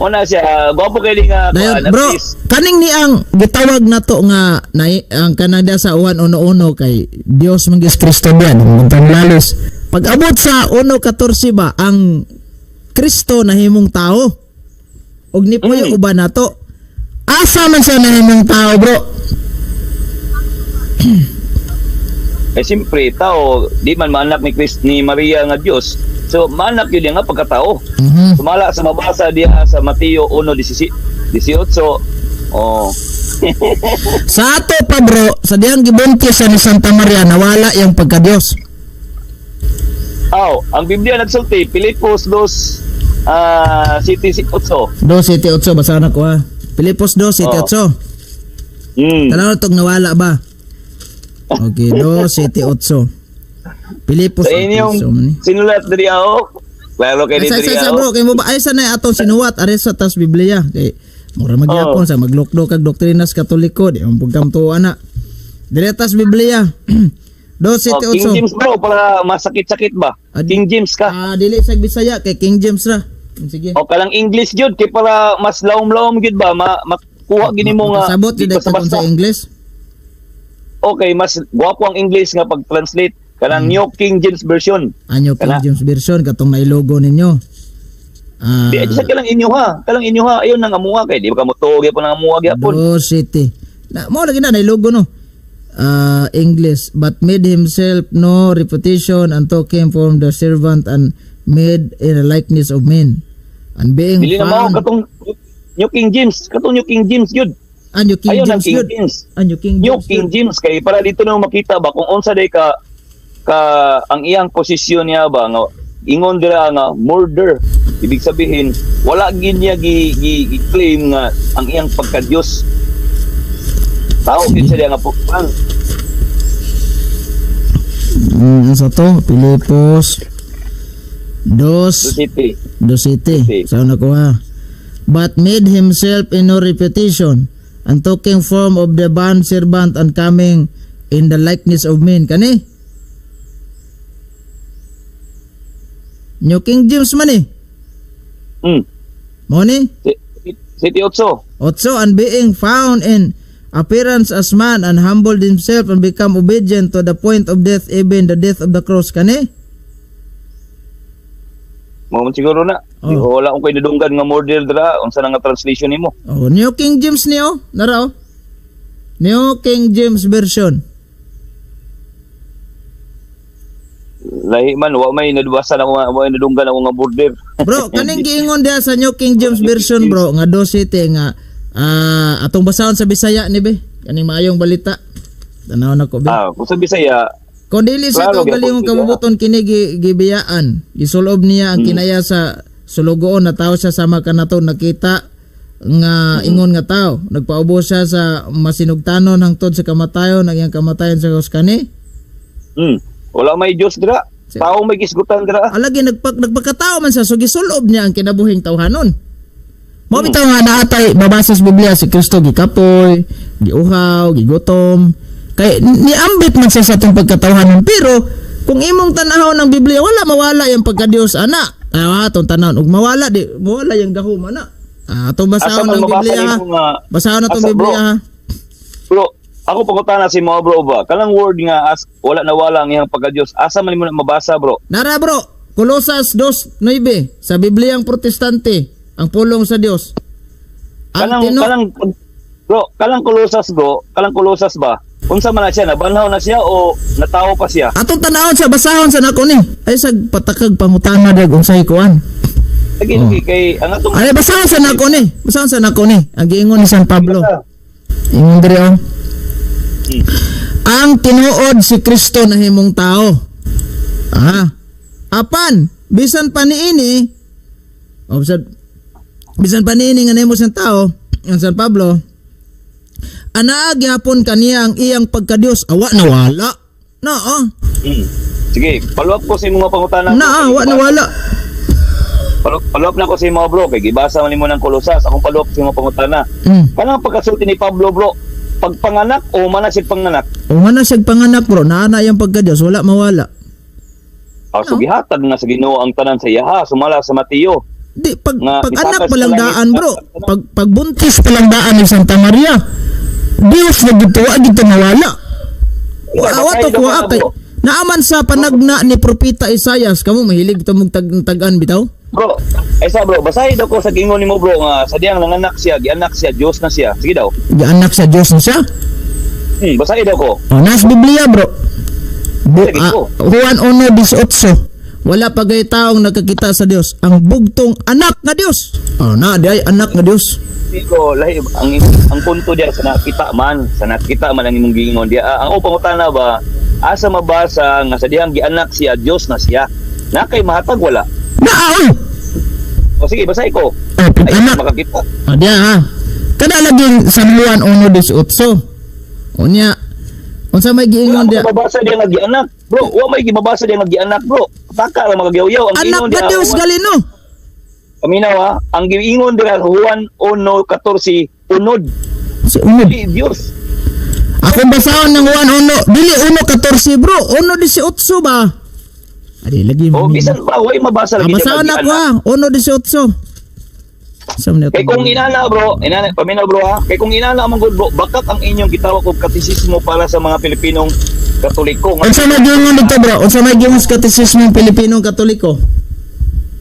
B: Una siya gwapo kay di nga
A: dayon bro, kaning ni ang gitawag na to nga ang kanada sa 1:1 kay Dios man gis Kristo diyan untang lalos. Pag abot sa 1:14 ba ang Kristo nahimong tao. Og ni puyo uban nato. Asa man siya nahimong tao, bro?
B: Siyempre tao di man maanak ni Maria nga Dios. So maanak yun nga pagkatao. Sumala sa mabasa diha sa Mateo 1:18.
A: Sa ato pa bro, sa diyang gibuntis ni Santa Maria nawala yung pagka-Dios.
B: Ang Biblia nagsulti Filipos 2:7-8.
A: 2:7-8 basa na ko ha. Filipos 2:7-8. Tanaw tog nawala ba? Okay, 2:7-8. Filipos
B: sa inyong sinulat diri klaro kay diri
A: sa bro kay mo ba ay sanay atong sinuwat ari sa tas Biblia kay mura magyapon sa maglukdo kag doktrinas Katoliko di man pugkam tuwa na. Diri tas Biblia. 2:7-8.
B: King James bro para masakit-sakit ba? King James ka.
A: Dili sa Bisaya kay King James ra. Sige.
B: Kalang English jud kay para mas lawom-lawom gid ba makuha gini mo nga
A: sabot jud sa English.
B: Okay, mas gwapo ang English nga pag-translate kanang New King James Version.
A: New King James Version katong may logo ninyo.
B: Di sa kalang inyo ha. Ayon nang amuha kay di ba ka motuog pa nang amuha gyapon.
A: City. Na mo lagi na logo no. English, but made himself no reputation and took him from the servant and made in a likeness of men and being
B: dili na mao katong New King James yun
A: Anyo King
B: Ayun ang
A: James
B: King
A: yun.
B: James.
A: Anyo King
B: New
A: James.
B: King
A: yun.
B: James kay para dito na makita ba kung unsa day ka ang iyang posisyon niya ba nga ingon dira nga murder. Ibig sabihin wala gid niya gi-claim nga ang iyang pagka-Dios. Tao gid siya nga pupang.
A: Sa to, Pilipos 2
B: City.
A: City. Sa una ko ha. But made himself in no reputation and taking form of the bond servant and coming in the likeness of men. Kani? New King James man eh. Mo ni?
B: City 8.
A: Also, and being found in appearance as man and humbled himself and become obedient to the point of death, even the death of the cross. Kani?
B: Mo man siguro na.
A: Oh.
B: Wala akong kinudunggan nga murder dira unsa na nga translation nimo.
A: Oh, New King James niyo. Nara oh. New King James Version.
B: Lahi man wa may nadubasa na wa may nadunggan ako nga murder.
A: Bro, kaning giingon dia sa New King James Version bro nga 2:7 nga atong basahon sa Bisaya ni be. Kaning maayong balita. Tanaw na ko be.
B: Kung sa Bisaya,
A: Kung dili sa
B: Klaro,
A: to galingong
B: gyapon
A: kabubuton kini gibiyaan. Gisulob niya ang kinaya sa sulugoon na tao siya sama kanato nakita nga ingon nga tao. Nagpaubos siya sa masinugtanon hangtod sa kamatayon, ang iyang kamatayon sa kani.
B: wala may Diyos dira. Tao may gisgutan dira.
A: Alagi nagpakatao man sa so gisulob niya ang kinabuhing tawhanon. Mo bitaw nga naatay babasa sa Biblia si Kristo gikapoy, giuhaw, gigutom. Kay niambit man siya sa atong pagkatawhanon pero kung imong tan-aw ng Biblia wala mawala yung pagka-Dios ana. Atong tanan ug mawala yung gahom ana. Atong basahon ng Biblia. Basahon na tong Biblia ha.
B: Bro, ako pangutana si mga bro ba? Kanang word nga wala na wala ang iyang pagka-Dios. Asa man mo na mabasa bro?
A: Nara bro, Colosas 2:9 sa Bibliang Protestante, ang pulong sa Dios.
B: Kanang Kolosas ba? Unsa man na siya, nabanhaw na siya o natawo pa siya?
A: Atong tanawon sa basahon sa nako ni. Ay sag patakag pangutana dag unsay kuan.
B: Lagi kay ang atong
A: Ay basahon sa nako ni. Basahon sa nako ni. Ang giingon ni San Pablo. Ingon diri oh. Ang tinuod si Kristo na himong tao. Apan bisan pa niini bisan pa niini nga nahimo siyang tao, ang San Pablo, anaa gyapon kaniya ang iyang pagka-Dios. Awa na wala.
B: Sige, follow up ko sa imong pangutana.
A: Awa na wala.
B: Follow up na ko sa imong bro kay gibasa man nimo ng Kolosas. Akong follow up sa imong pangutana. Kanang pagkasulti ni Pablo bro, pagpanganak o mana sig panganak?
A: O mana sig panganak bro, naa na yang pagka-Dios, wala mawala.
B: So gihatag nga sa Ginoo ang tanan sa iyaha, sumala sa Mateo.
A: Di pag
B: Nga,
A: anak
B: itakas
A: palang
B: sa langit,
A: daan bro.
B: itakas
A: Pagbuntis palang daan ni Santa Maria. Dios na gituwa gito mawala. Awa to kuha kay naaman sa panagna ni propeta Isaias, kamo mahilig to mong tagan bitaw.
B: Bro, bro, basahin daw ko sa gingon nimo bro nga sa diyang nanganak siya, gianak siya, Dios na siya. Sige daw.
A: Gianak sa Dios na siya.
B: Basahin daw ko.
A: Nas Biblia bro.
B: Sige ko.
A: Juan 1:18. Wala pa gay taong nakakita sa Dios, ang bugtong anak nga Dios. Na di ay anak nga Dios.
B: Iko lahi ang punto diya sa nakita man ang imong gingon diya. Ang pangutana ba asa mabasa nga sa diyang gianak siya, Dios na siya. Na kay mahatag wala. O sige, basahin ko. Ay,
A: Anak.
B: makakita.
A: Diya ha. Kada laging San Juan 1:18. Unya unsa may giingon diya?
B: Mabasa diya nga gianak. Bro, wa may gibabasa diya nga gianak, bro. Taka ra magagyaw-yaw ang
A: Anak
B: ingon
A: nga
B: diya.
A: Dios galino.
B: Paminaw ha, ang giingon diya Juan 1:14, unod.
A: Si unod.
B: Di Dios.
A: Ako basahon ng Juan 1, dili 1:14 bro, 1:18 ba? Adi lagi
B: O bisan pa way mabasa lagi diya
A: Basahan
B: nga
A: ako ha, 1:18.
B: Kay kung inana bro, paminaw bro ha, kay kung inana man good bro, bakit ang inyong gitawag og katisismo para sa mga Pilipinong Katoliko?
A: Unsa may giingon dito bro? Unsa may giingon sa katisismo ng Pilipinong Katoliko?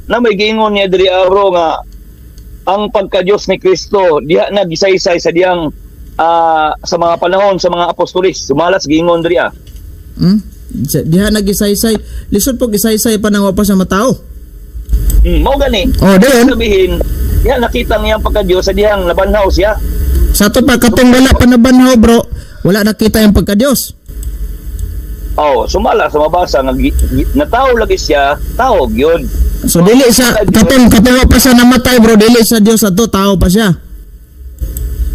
B: Na may giingon niya diri bro nga ang pagka-Diyos ni Kristo diha na gisaysay sa diyang sa mga panahon sa mga apostolis. Sumalas giingon diri
A: Diha nagisaysay. Lisod po gisaysay pa nang wapa sa matao.
B: Mao gani.
A: Oh, then
B: Sabihin, diha nakita niya ang pagka-Diyos sa diyang labanhaw siya.
A: Sa to pa katong wala pa nabanhaw bro, wala nakita yung pagka-Dios.
B: Oh, sumala sa mabasa nga nataw lagi siya, tao gyud.
A: So dili sa katong pa siya namatay bro, dili sa Dios ato, tao pa siya.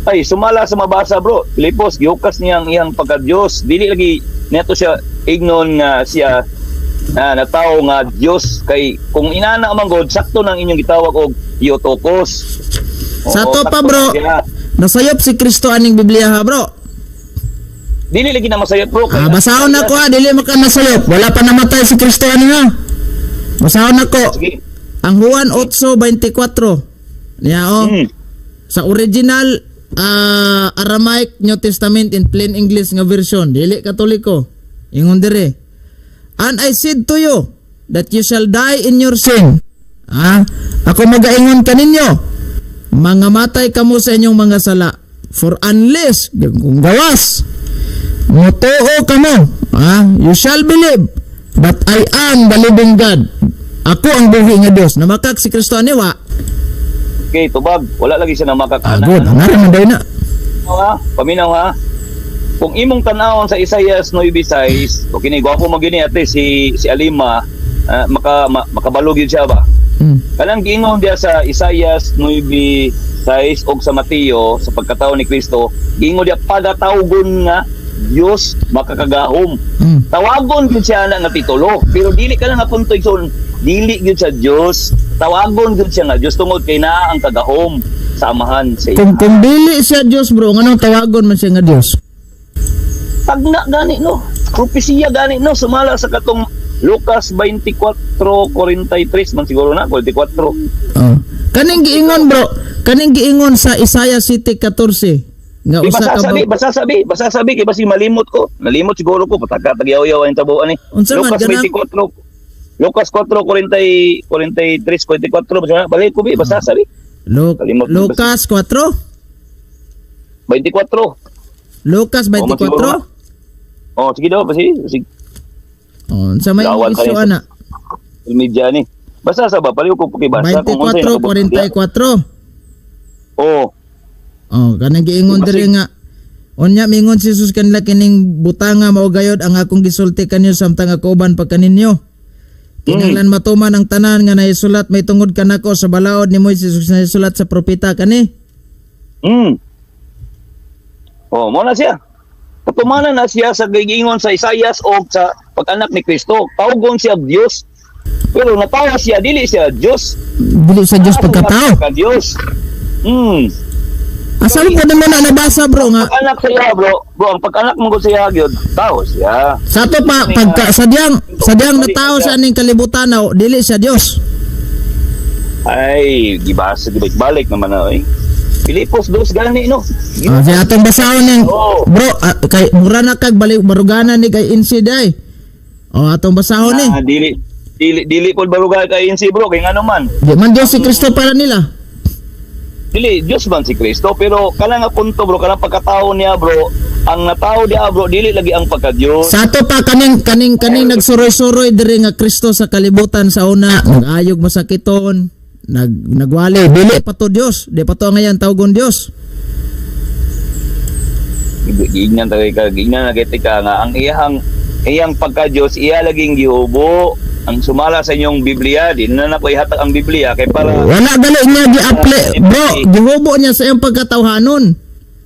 B: Ay, sumala sa mabasa bro. Filipos gihukas niyang iyang pagka-Dios. Dili lagi neto siya ignon nga siya natawo nga Dios kay kung inana man god sakto nang inyong gitawag og Theotokos.
A: Sa to pa
B: sakto
A: bro,
B: siya.
A: nasayop si Kristo aning Biblia ha bro.
B: Dili lagi na masayot bro.
A: Basahon na ko dili maka nasayop. Wala pa namatay si Kristo ani ha. Basahon na ko.
B: Sige.
A: Ang Juan 8:24. Niya sa original Aramaic New Testament in plain English nga version, dili Katoliko. Ingon dire. And I said to you that you shall die in your sin. Ako magaingon kaninyo, mangamatay kamo sa inyong mga sala. For unless kung gawas motoo kamo, you shall believe that I am the living God. Ako ang buhi nga Dios. Namakak si Kristo ani wa.
B: Okay, tubag. Wala lagi siya na makakana.
A: Good, ngaran man day na.
B: Paminaw ha. Kung imong tan-awon sa Isaias 9:6, o kini gwapo magini ate si Alima, makabalog yun siya ba? Kanang giingon dia sa Isaias 9:6 og sa Mateo sa pagkatawo ni Kristo, giingon dia pagatawgon nga Dios makakagahom. Tawagon gyud siya na nga titulo, pero dili ka lang nga punto igsoon, dili gyud sa Dios. Tawagon gyud siya nga Dios tungod kay naa ang kagahom sa amahan sa iya.
A: Kung dili siya Dios bro, nganong tawagon man siya nga Dios?
B: Tagna gani no. Propesiya gani no sumala sa katong Lucas 24:43 man siguro na 44.
A: Kaning giingon bro, kaning giingon sa Isaiah 7:14. Nga usa ka
B: basa sabi kay basi malimot ko. Nalimot siguro ko pataka tagyaw-yaw ang tabuan ni. Lucas 24. Lucas 4:43 44 balik ko bi basa sabi.
A: Lucas 4
B: 24.
A: Lucas 24.
B: Oh, sige daw basi. Sige.
A: Sa may isu ana.
B: Media ni. Basa sa ba paliw ko pakibasa kung unsay
A: 24:44.
B: Oh.
A: Kanang giingon diri nga unya mingon si Jesus kanila kining butanga mao gayod ang akong gisulti kanyo samtang ako uban pa kaninyo. Kinahanglan matuman ang tanan nga naisulat may tungod kanako sa balaod ni Moises na naisulat sa propeta kani.
B: Oh, mo na siya. Katumanan na siya sa giingon sa Isaias o sa pag-anak ni Kristo. Tawgon siya Dios. Pero natawa siya, dili siya Dios.
A: Dili sa Dios pagkatao.
B: Dios.
A: Asal po naman na nabasa bro nga.
B: Pag-anak siya bro, ang pag-anak mo ko siya gyud, tao siya.
A: Sa to pa pagka sadyang natao sa aning kalibutan na dili siya Dios.
B: Ay, gibasa balik naman na Filipos 2 gani no.
A: Sa atong basahon ning bro kay mura na kag balik barugana ni kay Insiday. Atong basahon ni.
B: Dili pod barugal kay Insi bro kay ngano man.
A: Di man Dios si Kristo para nila.
B: Dili Dios man si Kristo pero kanang nga punto bro kanang pagkatao niya bro ang natao dia bro dili lagi ang pagka-Dios.
A: Sa ato pa kaning nagsuroy-suroy diri nga Kristo sa kalibutan sa una nagayog masakiton nagwali dili pa to Dios di pa to ngayon tawgon Dios.
B: Giingnan na nga ang iyang pagka-Dios iya laging gihubo ang sumala sa inyong Biblia di na ko ihatag ang Biblia kay para
A: wala gali niya gi-apply bro gihubo niya sa iyang pagkatawhanon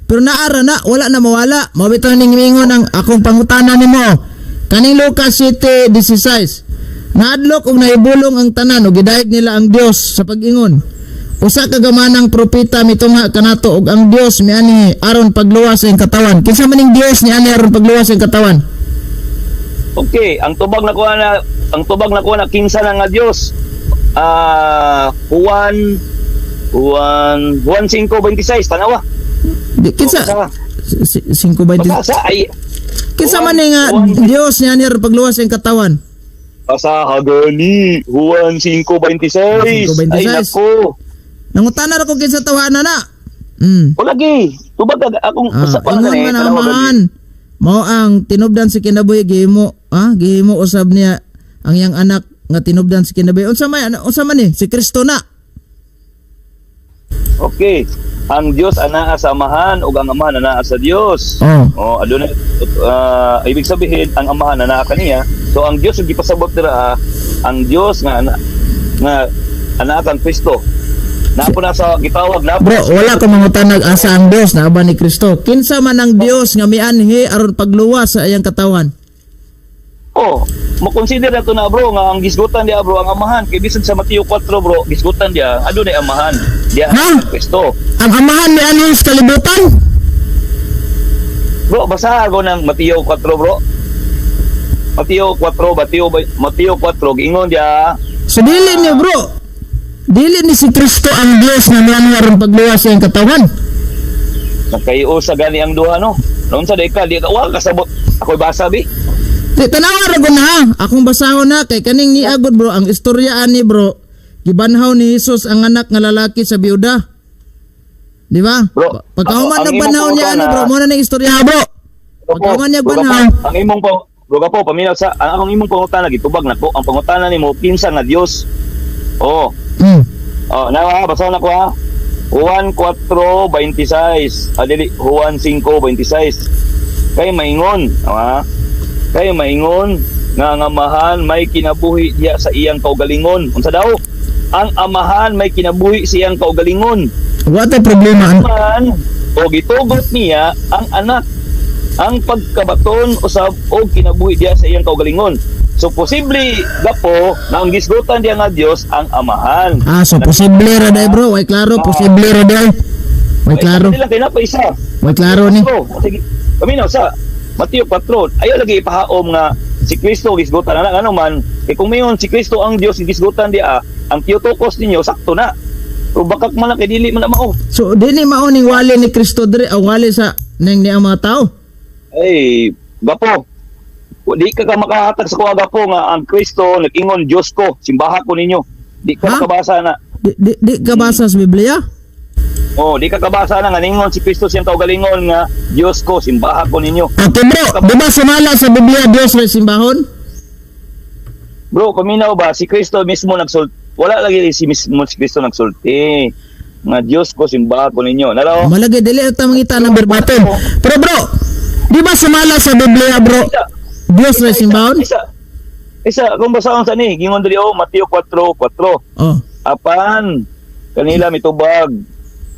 A: pero naara na wala na mawala mabitaw ning mingon ang akong pangutana nimo kaning Lucas 7:16 naadlok og naibulong ang tanan ug gidayeg nila ang Dios sa pag-ingon usa ka gamanang propeta mitungha kanato og ang Dios miani aron pagluwas sa iyang katawan kinsa man ning Dios ni ani aron pagluwas sa iyang katawan.
B: Okay, ang tubag na kuha na kinsa na nga Dios. Juan 5:26 tanawa.
A: Di kinsa 5:20.
B: Basa ay
A: kinsa man ni nga Dios ni ani aron pagluwas sa iyang katawan.
B: Basa hagani Juan 5:26. Ay nako.
A: Nangutana ra ko kinsa tawhana na.
B: O lagi, tubag akong usa pa na
A: ni. Mao ang tinubdan si kinabuhi gihimo usab niya ang iyang anak nga tinubdan si kinabuhi. Unsa man ni si Kristo na.
B: Okay. ang Dios anaa sa amahan ug ang amahan anaa sa Dios. Adunay ibig sabihin ang amahan anaa kaniya. So ang Dios ug gipasabot dira ang Dios nga anaa kang Kristo. Napo na sa gitawag na
A: Bro, wala ko mangutanag asa ang Dios na aba ni Kristo. Kinsa man ang Dios nga mianhi aron pagluwas sa iyang katawan.
B: Makonsider nato na bro nga ang gisgutan dia bro ang amahan kay bisan sa Mateo 4 bro gisgutan dia adunay amahan dia ang Kristo.
A: Ang amahan ni ano sa kalibutan?
B: Bro, basa ako ng Mateo 4 bro. Mateo 4 giingon dia.
A: So dili ni bro. Dili ni si Kristo ang Dios na mianhi aron pagluwas sa iyang katawan.
B: Nakayo sa gani ang duha no. Noon sa deka di ka wa kasabot. Ako'y basa bi.
A: Tanawa ra gud na. Akong basahon na kay kaning niagod bro ang istoryaan ni bro. Gibanhaw ni Jesus ang anak nga lalaki sa biyuda. Di ba?
B: Bro,
A: pagkahuman
B: ang
A: nagbanhaw
B: imong
A: niya
B: pangutana-
A: mo na ning istorya bro. Pagkahuman niya banhaw.
B: Ang imong paminaw sa ang akong imong pangutana gitubag nako ang pangutana nimo kinsa nga Dios. Nawa basa na ko ha. Juan 4:26. Dili Juan 5:26. Kay maingon, kay maingon nga ang amahan may kinabuhi diya sa iyang kaugalingon. Unsa daw? Ang amahan may kinabuhi sa iyang kaugalingon.
A: What a problema.
B: Man, o gitugot niya ang anak. Ang pagkabaton usab og kinabuhi diya sa iyang kaugalingon. So posible gapo na ang gisgutan diya nga Dios ang amahan.
A: So posible ra day bro, way klaro, posible ra day. Way klaro.
B: Nila kay napa isa.
A: Way klaro ni.
B: Sige. Paminaw sa Mateo 4, ayo lagi ipahaom nga si Kristo gisgutan na ano man. Kung mayon si Kristo ang Dios gisgutan diya, ang Theotokos ninyo sakto na. O bakak man kay dili man na mao.
A: So dili mao ning wali ni Kristo dire, wali sa ning ni ang mga tao.
B: Ay, gapo. Di ka makahatag sa kuwaga po nga ang Kristo nag-ingon Diyos ko, simbaha ko ninyo. Di ka makabasa na.
A: Di ka basa sa Biblia?
B: Di ka kabasa na nga ningon si Kristo siyang kaugalingon nga Diyos ko, simbaha ko ninyo.
A: Okay bro, di ba sumala sa Biblia Diyos ray simbahon?
B: Bro, kuminaw ba si Kristo mismo nagsulti? Wala lagi si Kristo nagsulti. Nga Diyos ko, simbaha ko ninyo. Nalaw?
A: Malagi dili ta mangita ng verbatim. Pero bro, di ba sumala sa Biblia bro? Diyos ray simbahon?
B: Isa, kung basahon sa ni, gingon dali Mateo 4:4. Apan kanila mitubag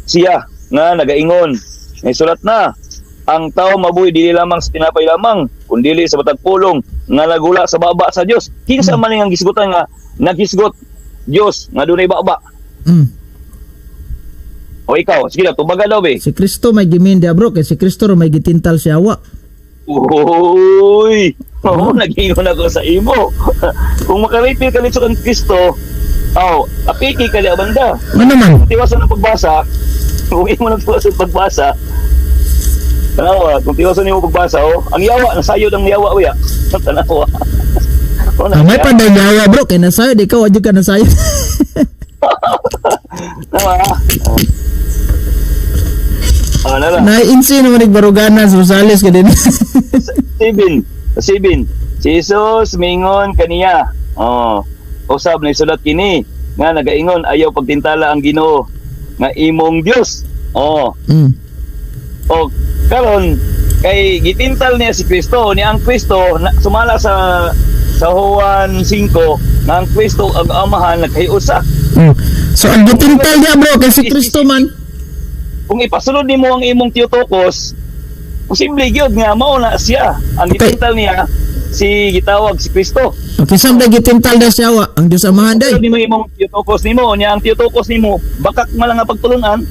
B: siya nga nagaingon. May sulat na, ang tao mabuhi dili lamang sa tinapay lamang, kundi sa batag pulong nga nagula sa baba sa Dios. Kinsa man ang gisgutan nga naghisgot Dios nga dunay baba. O ikaw, sige na, tubaga daw be.
A: Si Kristo may gimindia bro, kay si Kristo ro may gitintal siya wa.
B: Uy! Nag-ingon ako sa imo. Kung makaripil ka nito kang Kristo, apiki ka niya banda.
A: Ano man?
B: Kung tiwasan ng pagbasa, kung imo ng tiwasan pagbasa, kung tiwasan niyo pagbasa, ang yawa, nasayod ang yawa, uya. Tanawa.
A: May pandayawa bro, kay nasayo, di ka, wadyo ka nasayo.
B: Tama.
A: Nai-insi naman nagbarugana sa Rosales ka din.
B: Sibin. Si Jesus mingon kaniya. Usab na sulat kini nga nagaingon ayaw pagtintala ang Ginoo nga imong Dios. Karon kay gitintal niya si Kristo, ni ang Kristo sumala sa Juan 5 nga ang Kristo ang amahan naghiusa.
A: So ang gitintal niya bro kay si Kristo man.
B: Kung ipasulod nimo ang imong Theotokos, posible gyud nga mao na siya. Ang gitintal niya si gitawag si Kristo.
A: Okay, samday gitintal na siya wa ang Dios amahan day.
B: Nimo imong Theotokos nimo, niya ang Theotokos nimo, bakak man lang nga pagtulunan.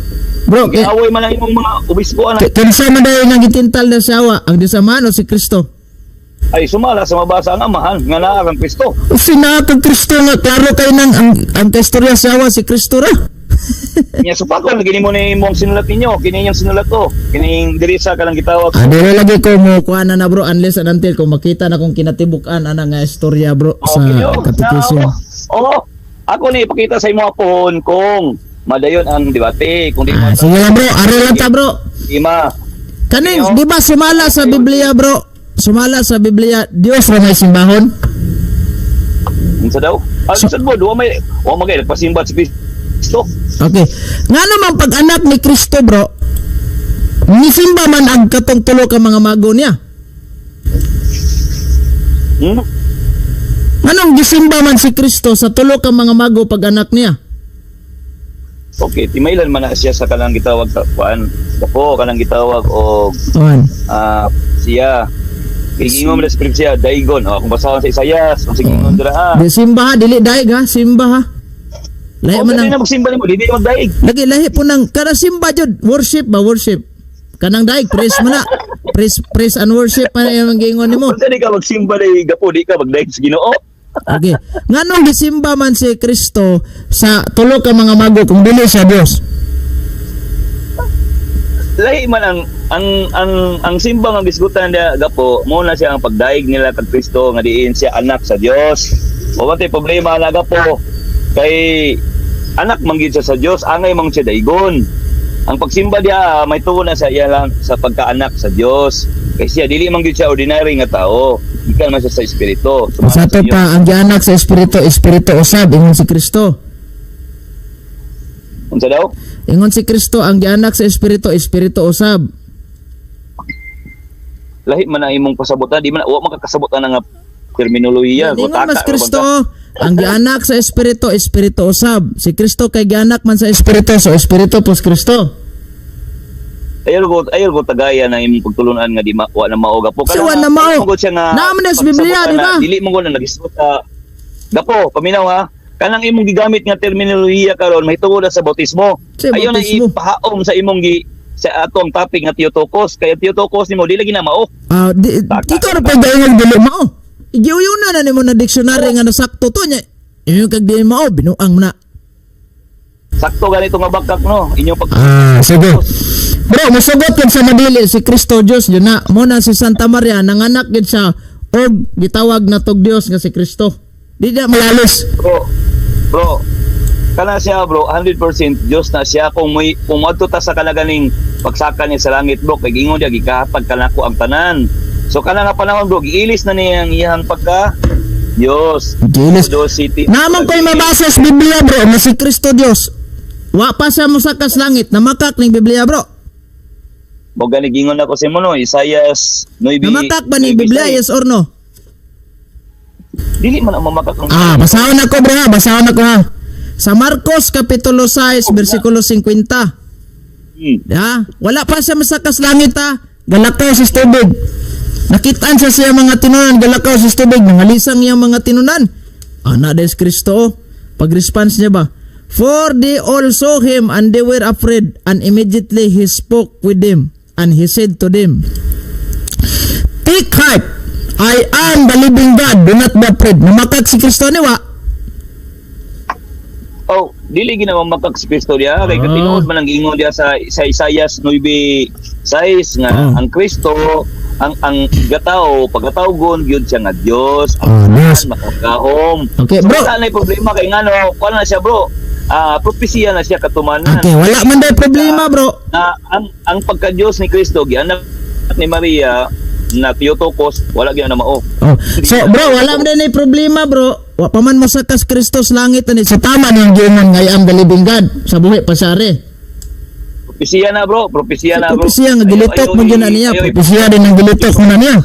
A: Bro,
B: away man lang imong mga obispo ana.
A: Kinsa man day nga gitintal na siya wa ang Dios amahan o si Kristo?
B: Ay sumala sa mabasa ang amahan nga naa kang Kristo.
A: Sinatag Kristo nga klaro kay nang ang istorya siya wa si Kristo ra.
B: Nya supakon gini mo ni imong sinulat ninyo, kini yung sinulat ko, kining dirisa ka lang gitawag.
A: Dili lagi ko mo kuha na bro unless and until ko makita na kung kinatibuk-an ana nga istorya bro sa katekismo.
B: Ako ni ipakita sa imo apon kung madayon ang debate kung di mo.
A: Sige lang bro, ari lang ta bro.
B: Ima.
A: Kaning di ba sumala sa Biblia bro? Sumala sa Biblia Dios ra may simbahon.
B: Unsa daw? Ang sad mo, wa magay nagpasimba si Kristo Kristo.
A: Okay. Nga naman pag anak ni Kristo, bro, nisimba man ang katong tulo ka mga mago niya.
B: Hmm?
A: Anong gisimba man si Kristo sa tulo ka mga mago pag anak niya?
B: Okay, timailan man na siya sa kanang gitawag sa kuan. Ako kanang gitawag og
A: Oan.
B: siya. Ingon mo na script siya, Daigon. Kung basahon sa Isayas, kung sige ingon dira
A: Di simba ha, dili daig ha, simba ha. Lahi man
B: na
A: ang
B: magsimba nimo, dili magdaig.
A: lagi lahi po nang kada simba jud, worship ba worship. Kanang daig praise man na. Praise and worship man yung gingon nimo.
B: Kung di ka magsimba dai gapo, di ka magdaig sa Ginoo.
A: Okay. Nganong gisimba man si Kristo sa tulo ka mga mago kung dili siya Dios?
B: Lahi man ang simba nga bisgutan dia gapo, mo na siya ang pagdaig nila kag Kristo nga diin siya anak sa Dios. O batay problema na gapo kay anak manggid siya sa Dios, angay man siya daigon. Ang pagsimba dia may tuon na sa iya lang sa pagkaanak sa Dios. Kay siya dili man gyud siya ordinary nga tao, ikan man siya sa espiritu.
A: Sa to pa ang gianak sa espiritu, espiritu usab ingon si Kristo.
B: Unsa daw?
A: Ingon si Kristo ang gianak sa espiritu, espiritu usab.
B: Lahi man ang imong pasabutan, di man wa makakasabutan nga terminolohiya.
A: Ingon
B: Gutaka,
A: mas Kristo
B: ano ba
A: ang gianak sa espiritu, espiritu usab. Si Kristo kay gianak man sa espiritu, so espiritu pos Kristo.
B: Ayaw ko tagaya na imong pagtulunan nga di wa na mao gapo.
A: So, wa na mao. Naaman na sa Biblia, di ba?
B: Dili mo ko na nagisgot sa gapo, paminaw ha. Kanang imong gigamit nga terminolohiya karon mahitungod na sa bautismo.
A: Sa
B: Ayaw na
A: bautismo.
B: ipahaom sa imong sa atong topic nga Theotokos. Kaya Theotokos nimo dili gina mao.
A: Ikaw na pa dayon dili mao. Igiuyon na nimo na dictionary nga nasakto to nya. Inyo kag di mao binuang na.
B: Sakto ganito nga bakak no. Inyong pag
A: Sige. Bro, masugot yun sa madili si Kristo Diyos yun na. Muna si Santa Maria, nanganak yun siya og gitawag na tog Diyos nga si Kristo. Di na malalis.
B: Bro, kana siya bro, 100% Diyos na siya kung adto ta sa kanaganing pagsaka niya sa langit bro, kay gingon dia gikahatag kanako ang tanan. So kana nga panahon bro, giilis na niya ang iyang pagka Diyos.
A: Giilis.
B: Diyos City.
A: Naman ko'y mabasa sa Biblia bro, na si Kristo Diyos. Wa pa siya musakas langit, namakak ng Biblia bro.
B: Mo gani gingon ako sa mo no, Isayas 9.
A: Namatak ba ni Biblia, yes or no?
B: Dili man ang mamakak ng
A: Basahon ako bro ha, basahon ako ha. Sa Marcos Kapitulo 6, versikulo 50. Ya, wala pa siya masakas langit ha. Galakaw sa tubig. Nakitaan siya mga tinunan, galakaw sa tubig. Nangalisang niya mga tinunan. Ana des Kristo. Pag-response niya ba? For they all saw him and they were afraid, and immediately he spoke with them and he said to them, Take heart, I am the living God, do not be afraid. Namakak si Kristo niwa.
B: Dili ginawa makak si Kristo dia kay katinuod man ang giingon dia sa Isayas 9:6 nga ang Kristo ang gatao pagkatawgon gyud siya nga Dios
A: Yes.
B: makagahom.
A: Okay, bro.
B: Wala na problema kay ngano, kuan na siya bro. Propesya na siya katumanan.
A: Okay, wala man day problema bro.
B: Na ang pagka-Diyos ni Kristo gianak ni Maria na Theotokos wala gyud na mao.
A: So bro, wala man day problema bro. Wa pa man masakas Kristos langit ani sa tama niyang giingon nga I am the living God sa buhi pasare.
B: Propesya na bro, propesya na bro.
A: Propesya nga gilitok mo gyud niya, propesya din ang gilitok mo na niya.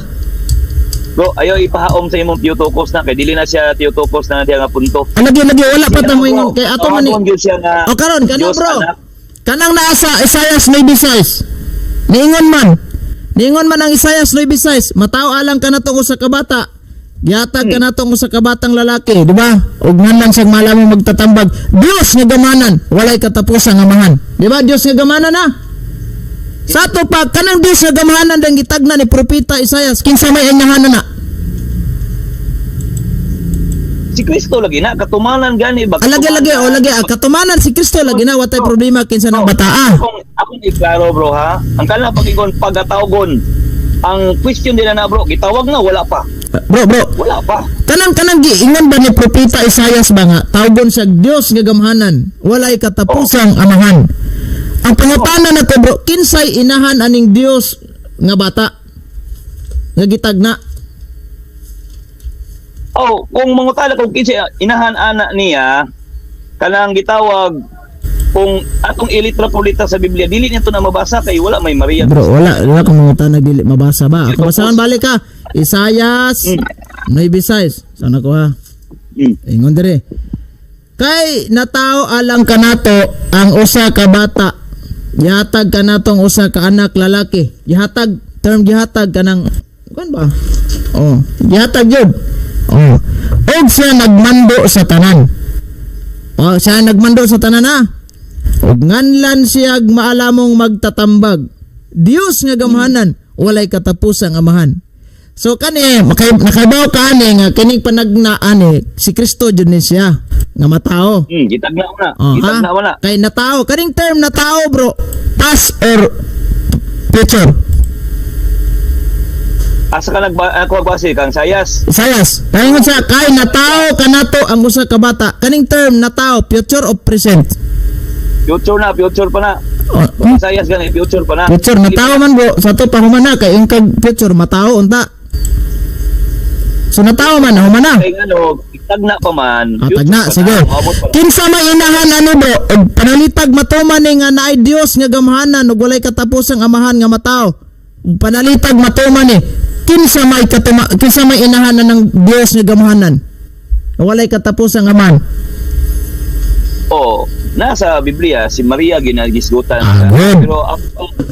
B: Bro, ayaw ipahaom sa imong Theotokos na kay dili na siya Theotokos na diya nga punto.
A: Lagi wala pa ta mo ingon kay ato man ni. O karon kanang
B: Diyos,
A: bro.
B: anak.
A: Kanang naa sa Isaias 9:6. Niingon man ang Isaias 9:6, matao alang ka natong usa ka bata. Gihatag ka natong usa ka batang lalaki, di ba? Ug ngan lang siyang malami magtatambag, Dios nga gamanan, walay katapusan nga amahan. Di ba? Dios nga gamanan na. Sa ato pa kanang Dios nga gamanan dang gitagna ni propeta Isaias, kinsa may anyahanan na?
B: Si Kristo lagi na katumanan gani ba?
A: Lagi katumanan si Kristo lagi na watay problema kinsa nang bataa.
B: Ako ni klaro bro ha. Ang kanang pagigon pagatawgon. Ang question nila na bro, gitawag na wala pa.
A: Bro.
B: Wala pa.
A: Kanang giingon ba ni propeta Isaias ba nga tawgon sa Dios nga gamhanan, walay katapusang amahan. Ang pangutanan nato bro, kinsay inahan aning Dios nga bata nga gitagna?
B: Kung mangutala kung kinsay inahan ana niya kanang gitawag kung atong ilitra pulita sa Biblia, dili niya to na mabasa kay wala may Maria.
A: Bro, wala kung mga tanag dili mabasa ba. Ako basahan balik ka. Isayas 9:6. Sana ko ha. Ingon dire. Kay natao alang kanato ang usa ka bata. Gihatag kanatong usa ka anak lalaki. Gihatag kanang kan ba? Oh, gihatag jud. Oh. Og siya nagmando sa tanan. Oh, siya nagmando sa tanan ha. Og nganlan siya maalamong magtatambag. Dios nga gamhanan, walay katapusang amahan. So kani nakabaw ka ani nga kining panagnaan si Kristo jud ni siya nga matao.
B: Gitag na una.
A: Oh,
B: Gitag na wala.
A: Kay natao, kaning term na tao bro, past or future?
B: Asa ka ako magbase kang sayas.
A: Sayas. Kaingon sa kay natao kanato ang usa ka bata. Kaning term na tao, future or present?
B: Future pa na. Sayas gani future pa na.
A: Future na tao man bro, sa to pa humana kay yung kag future matao unta. So natao man humana.
B: Kay ano, tagna pa man.
A: Tagna, sige. Kinsa may inahan ano bro, og panalitag matuman ni nga naay Dios nga gamhanan ug walay katapusang amahan nga matao. Panalitag matuman ni kinsa may inahan ng Dios nga gamhanan. Walay katapusang amahan.
B: Oh, nasa Biblia si Maria ginagisgutan pero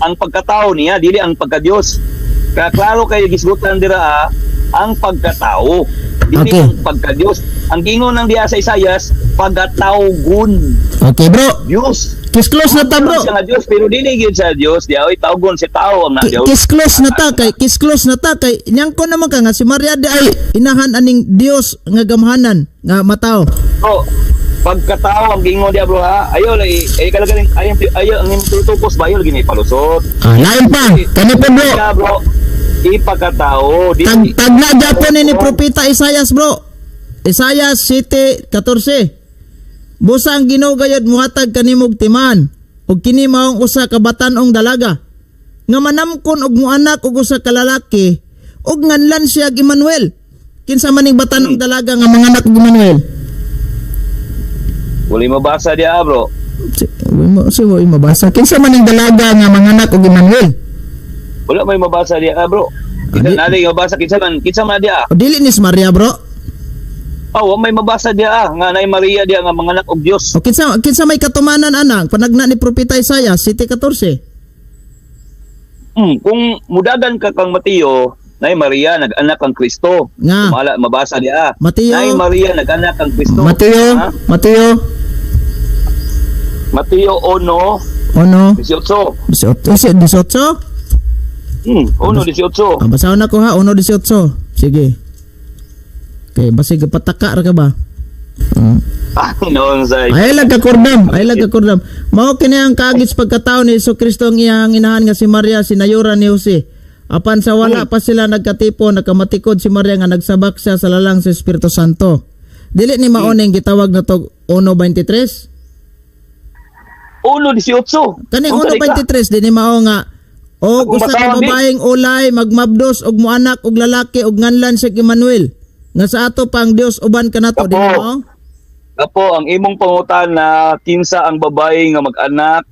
B: ang pagkatao niya dili ang pagka-Dios. Kaya klaro kayo gisgutan dira ang pagkatao. Dili ang pagka-Dios. Ang gingon ng diya sa Isayas, pagkatawgon.
A: Okay bro.
B: Dios.
A: Kiss close na ta bro.
B: Siya nga Dios pero dili gyud sa Dios. Diya oy tawgon si tao ang na Dios.
A: Kiss close na ta kay nyang ko naman ka nga si Maria di ay inahan aning Dios nga gamhanan nga matao.
B: Oh, pagkatao ang gingon diya bro ha. Ayo lay kalagaling ayo ang tutukos ba ayo lagi ni palusot.
A: Lain pa. Kani po bro.
B: Ipagkatao
A: tagna Japon ni propeta Isayas bro. Isayas 7:14. Busa ang Ginoo gayud muhatag kanimog timan ug kini maong usa ka batan-ong dalaga nga manamkon og muanak og usa ka lalaki ug nganlan siya Emmanuel. Kinsa man ning batan-ong dalaga nga manganak og Emmanuel?
B: Wala mabasa diya bro.
A: Wala mabasa. Kinsa man ning dalaga nga manganak og Emmanuel?
B: Wala may mabasa diya bro. Kita nali mabasa kinsa man diya.
A: O dili ni Maria bro.
B: May mabasa diya nga nay Maria diya nga manganak og Dios.
A: O kinsa may katumanan anak panagna ni propeta Isaias 7:14.
B: Kung mudagan ka kang Mateo, nay Maria nag-anak ang Kristo.
A: Nga.
B: Mabasa diya.
A: Mateo.
B: Nay Maria nag-anak ang Kristo.
A: Mateo
B: 1:18. 1:18.
A: Basahan ako ha, 1:18. Sige. Okay, basig pataka ra ka ba?
B: Noon say.
A: Ay lag ka kordam. Mao kini ang kaagis pagkatao ni Jesucristo ang iyang inahan nga si Maria sinayuran ni Jose. Apan sa wala pa sila nagkatipo, nakamatikod si Maria nga nagsabak siya sa lalang sa Espiritu Santo. Dili ni maoning gitawag na to 1:23?
B: 1:18.
A: Kaning 1:23 di ni mao nga usa ka babaeng ulay magmabdos og muanak og lalaki og nganlan siya Emmanuel. Nga sa ato pang Dios uban kanato di mo.
B: Apo ang imong pangutan na kinsa ang babae nga mag-anak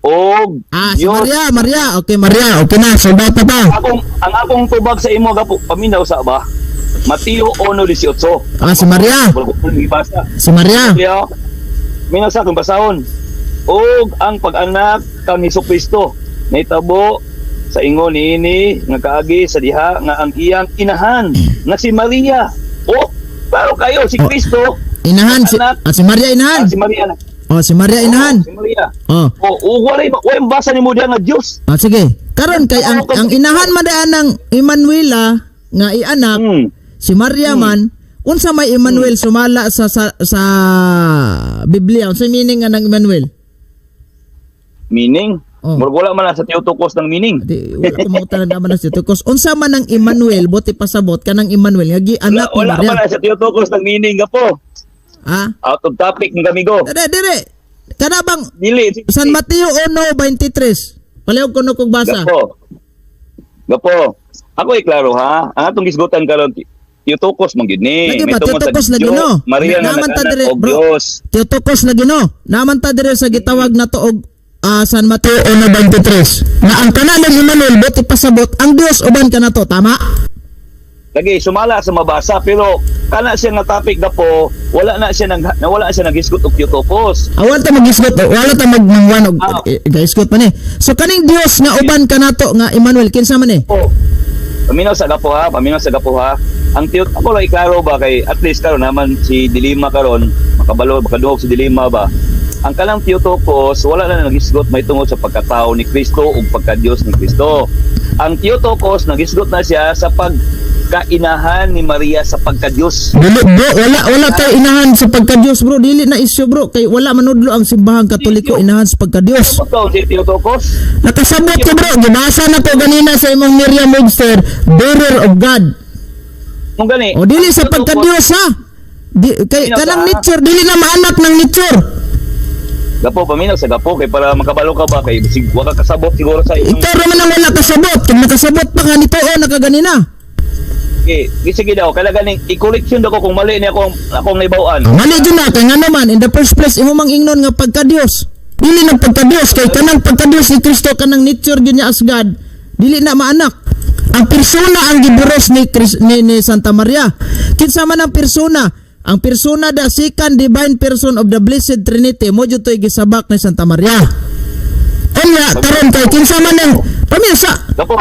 B: og
A: si Maria. Okay Maria, okay na so bata pa.
B: Ang akong tubag sa imo gapo paminaw sa ba? Mateo 1:18.
A: Si Maria. Si Maria.
B: Minaw sa akong basahon. Og ang pag-anak kang Hesukristo nahitabo sa ingon niini nga kaagi sa diha nga ang iyang inahan nga si Maria. Pero kayo si Kristo
A: inahan si Maria inahan.
B: Si Maria.
A: Si Maria inahan.
B: Si Maria.
A: Wala
B: basa nimo diha nga Dios.
A: Sige. Karon kay ang inahan man ng Emmanuela nga ianak si Maria man unsa may Emmanuel sumala sa Biblia unsa meaning nga ng Emmanuel?
B: Meaning? Wala man sa tiutukos ng meaning.
A: Wala ko mautanan naman na sa tiutukos. Unsa man ang Emmanuel, buti pasabot ka ng Emmanuel, nga anak ni Maria.
B: Wala man sa tiutukos ng meaning ka po. Out of topic ng kamigo.
A: Dire. Kana bang
B: dili
A: San Mateo 1:23. Palihog ko kog basa.
B: Gapo. Ako klaro ha. Ang atong gisgutan karon Theotokos man gyud ni.
A: Lagi ba
B: May tungod sa
A: Theotokos lagi
B: Diyo,
A: no?
B: Maria nga
A: Naman ta
B: nag-anak
A: dire,
B: og
A: bro.
B: Dios.
A: Theotokos lagi no. Naman ta dire sa gitawag na to og San Mateo 1:23. Na ang kanalang Emmanuel buti pasabot ang Dios uban ka na to, tama?
B: Lagi sumala sa mabasa pero kana siya nga topic gapo, wala na siya naghisgot og Theotokos.
A: Wala ta magisgot, wala ta magmangwan og gaisgot man eh. So kaning Dios nga uban ka na to nga Emmanuel kinsa man eh?
B: Po. Paminaw sa gapo ha. Ang ako lang iklaro ba kay at least karon naman si Dilima karon makaduhog si Dilima ba. Ang kanang Theotokos wala na naghisgot may tungod sa pagkatao ni Kristo ug pagka-Dios ni Kristo. Ang Theotokos naghisgot na siya sa pagkainahan ni Maria sa pagka-Dios.
A: Dili bro, wala tayo inahan sa pagka-Dios bro, dili na isyu bro, kay wala manudlo ang simbahang Katoliko inahan sa pagka-Dios.
B: Ano to si Theotokos?
A: Nakasabot ko bro, gibasa na ko ganina sa imong Miriam Webster, bearer of God.
B: Mong gani.
A: O dili sa pagka-Dios ha. Kay kanang nature, dili na maanak ng nature.
B: Gapo paminaw sa gapo kay para makabalo ka ba kay bisig wa ka kasabot siguro sa inyong
A: Ikaw raman ang wala kasabot, kung nakasabot pa nga nito o nakaganina.
B: sige daw kaya ganing i-correction daw ko kung mali ni akong naibawan.
A: Mali dyan na, kaya nga naman, in the first place, imo mang ingnon nga pagka-Dios. Dili ng pagka-Dios, kay kanang pagka-Dios ni Kristo, kanang nature yun niya as God, dili na maanak. Ang persona ang giburos ni Santa Maria. Kinsa man ang persona? Ang persona the second divine person of the Blessed Trinity, mo jud toy gisabak ni Santa Maria. Kanya, karon kay kinsa man ang pamilsa.
B: Gapo.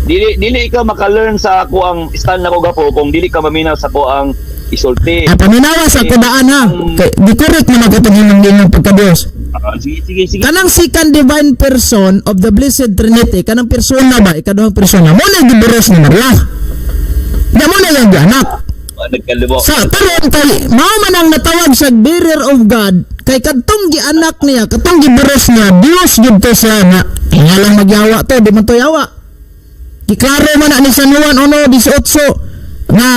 B: Dili ka maka-learn sa ako ang stand nako gapo kung dili ka maminaw sa ako ang isulti.
A: Paminawa sa kudaan ha. Kay di correct na magkatong ng pagka-Dios.
B: Sige.
A: Kanang second divine person of the Blessed Trinity, kanang persona ba, ikaduhang persona, mo na giburos ni Maria. Na mo na yung anak.
B: Nagkalibo.
A: Sa karon kay mao man ang natawag sa bearer of God, kay kadtong gianak niya, kadtong giburos niya, Dios jud to siya nga. Kaya lang magyawa to, di man to yawa. Giklaro man na ni San Juan 1:18 nga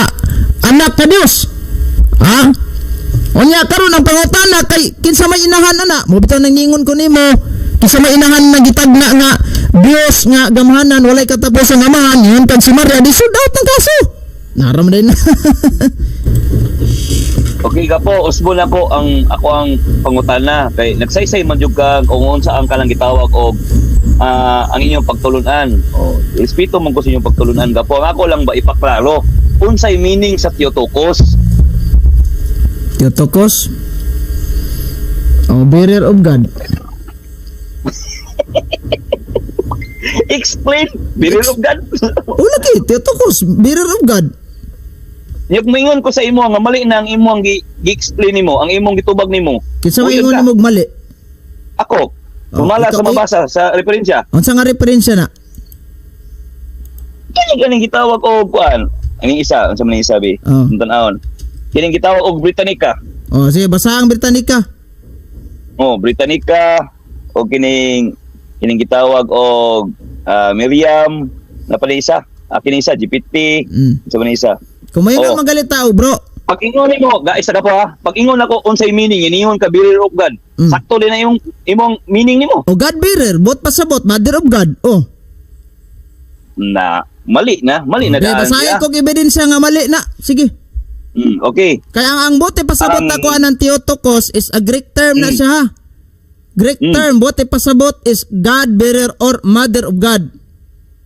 A: anak ka Dios. Ha? Unya karon ang pangutana kay kinsa may inahan ana? Mo bitaw nang ningon ko nimo. Kinsa may inahan na gitagna nga Dios nga gamhanan walay katapos ang amahan, yun kag si Maria di sudat ang kaso. Naram din.
B: Okay gapo, usbo na ko ako ang pangutana kay nagsaysay man jud ka kung unsa ang kalang gitawag og ang inyong pagtulunan. Respeto man ko sa inyong pagtulunan gapo. Ako lang ba ipaklaro unsay meaning sa Theotokos?
A: Theotokos? Bearer of God.
B: Explain, bearer of God.
A: Lagi, Theotokos, bearer of God.
B: Yung mingon ko sa imo nga mali na ang imo ang gi-explain nimo, ang imong gitubag nimo.
A: Kinsa may ingon nimo mali?
B: Ako. Sumala sa mabasa sa referensya.
A: Unsa nga referensya na?
B: Kani gitawag og kuan. Ang isa, unsa man ni sabi? Tan-aon. Kining gitawag og Britannica.
A: Sige, basa ang Britannica.
B: Britannica o kining gitawag og Miriam na pala isa. Kining isa GPT. Unsa man isa?
A: Kung may nga magalit tao, bro.
B: Pag ingon nimo, guys, ka po ha. Pag ingon ako unsay meaning, ingon ka bearer of God. Sakto din na yung imong meaning nimo.
A: God bearer, bot pasabot, mother of God.
B: Mali na daan.
A: Basahin ko ebidensya nga mali na. Sige.
B: Okay.
A: Kaya ang bote pasabot na ko ng Theotokos is a Greek term na siya ha. Greek term, bote pasabot is God bearer or mother of God.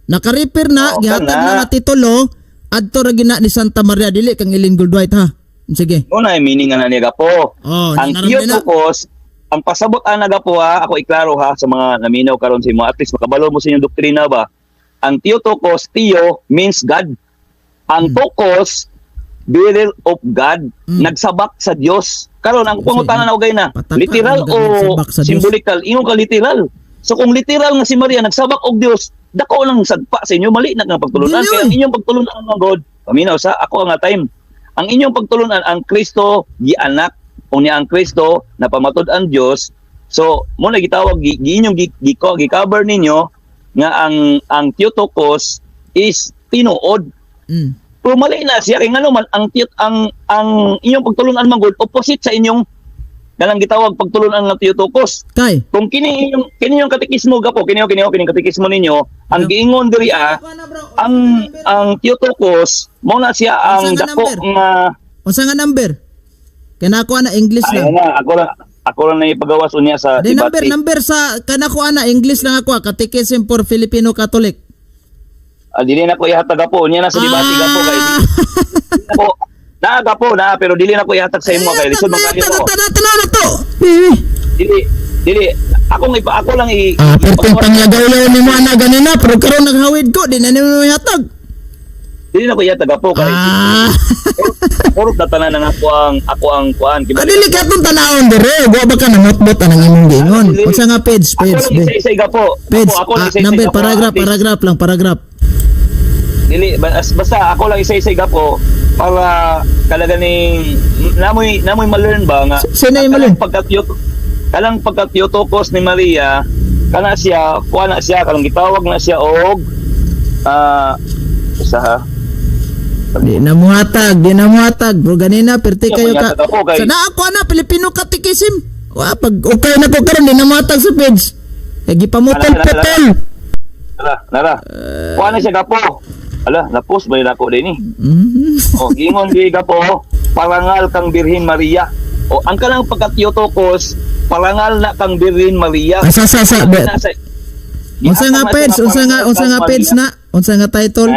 A: Naka-refer na, gihatag na titulo, adto ra gina ni Santa Maria, dili kang ilinggol Dwight ha. Sige.
B: Una yung meaning nga niya gapo. Ang Theotokos, ang pasabot ana gapo ha, ako iklaro ha sa mga naminaw karon sa imo, at least makabalo mo sa inyong doktrina ba. Ang Theotokos, Theo means God. Ang Tokos, bearer of God, nagsabak sa Dios. Karon ang pangutana na ugay na, literal o symbolical? Ingon ka literal. So kung literal nga si Maria nagsabak og Dios, dako lang sagpa sa inyo, mali na nga pagtulunan. Kaya ang inyong pagtulunan mga God, paminaw sa ako nga time. Ang inyong pagtulunan, ang Kristo gianak, o niya ang Kristo na pamatud ang Dios. So mo na gitawag giinyong gi-cover ninyo nga ang Theotokos is tinuod. Pero mali na siya kay ngano man ang inyong pagtulunan man God opposite sa inyong kanang gitawag pagtulunan nga Theotokos.
A: Kay.
B: Kung kini yung katekismo gapo, kini yung katekismo ninyo, ang giingon diri ang Theotokos mo na siya ang
A: Unsa nga
B: dako
A: number?
B: nga
A: Unsa nga number? Kanako ana English
B: ayun
A: lang.
B: na ako lang na ipagawas unya sa
A: Di
B: debate.
A: number sa kanako ana English lang ako, Catechism for Filipino Catholic.
B: Dili na ko ihatag gapo unya na sa debate gapo kay ako gapo na pero dili na ko ihatag sa imo kay lisod man kayo ko.
A: Tanaw na to.
B: Dili ako lang
A: Perting pangyagaw-yaw ni mo ana ganina, pero karon naghawid ko, di na nimo hatag.
B: dili na ko ihatag gapo kay puro tatanan na ako ang kuan
A: Adili ka tong tanawon dire, wa ba ka namotbot anang imong giingon? Unsa nga page
B: Ako lang
A: be?
B: isa-isa gapo.
A: Page,
B: Ako lang isa-isa
A: number,
B: gapo.
A: paragraph.
B: Dili basta ako lang isa-isa gapo para kalaganing namoy ma-learn ba nga
A: Sino yung ma-learn?
B: kalang pagka-Theotokos ni Maria kana siya kalang gitawag na siya og sa
A: Di na muhatag, bro ganina perti
B: Di
A: kayo
B: na
A: ka.
B: muhatag ako, kay-
A: Sa naa ko na Filipino Catechism. Wa pag okay na ko karon di na muhatag sa page. Kay gipamutol
B: Ala.
A: petol.
B: Nara. Kuha na siya gapo. Ala, na-post ba yun ako din O, ingon di gapo, parangal kang Birhen Maria. O, ang kanang pagka-Theotokos, parangal na kang Birhen Maria.
A: Sa be. Unsa nga page, unsa nga page
B: na?
A: na? Unsa nga title?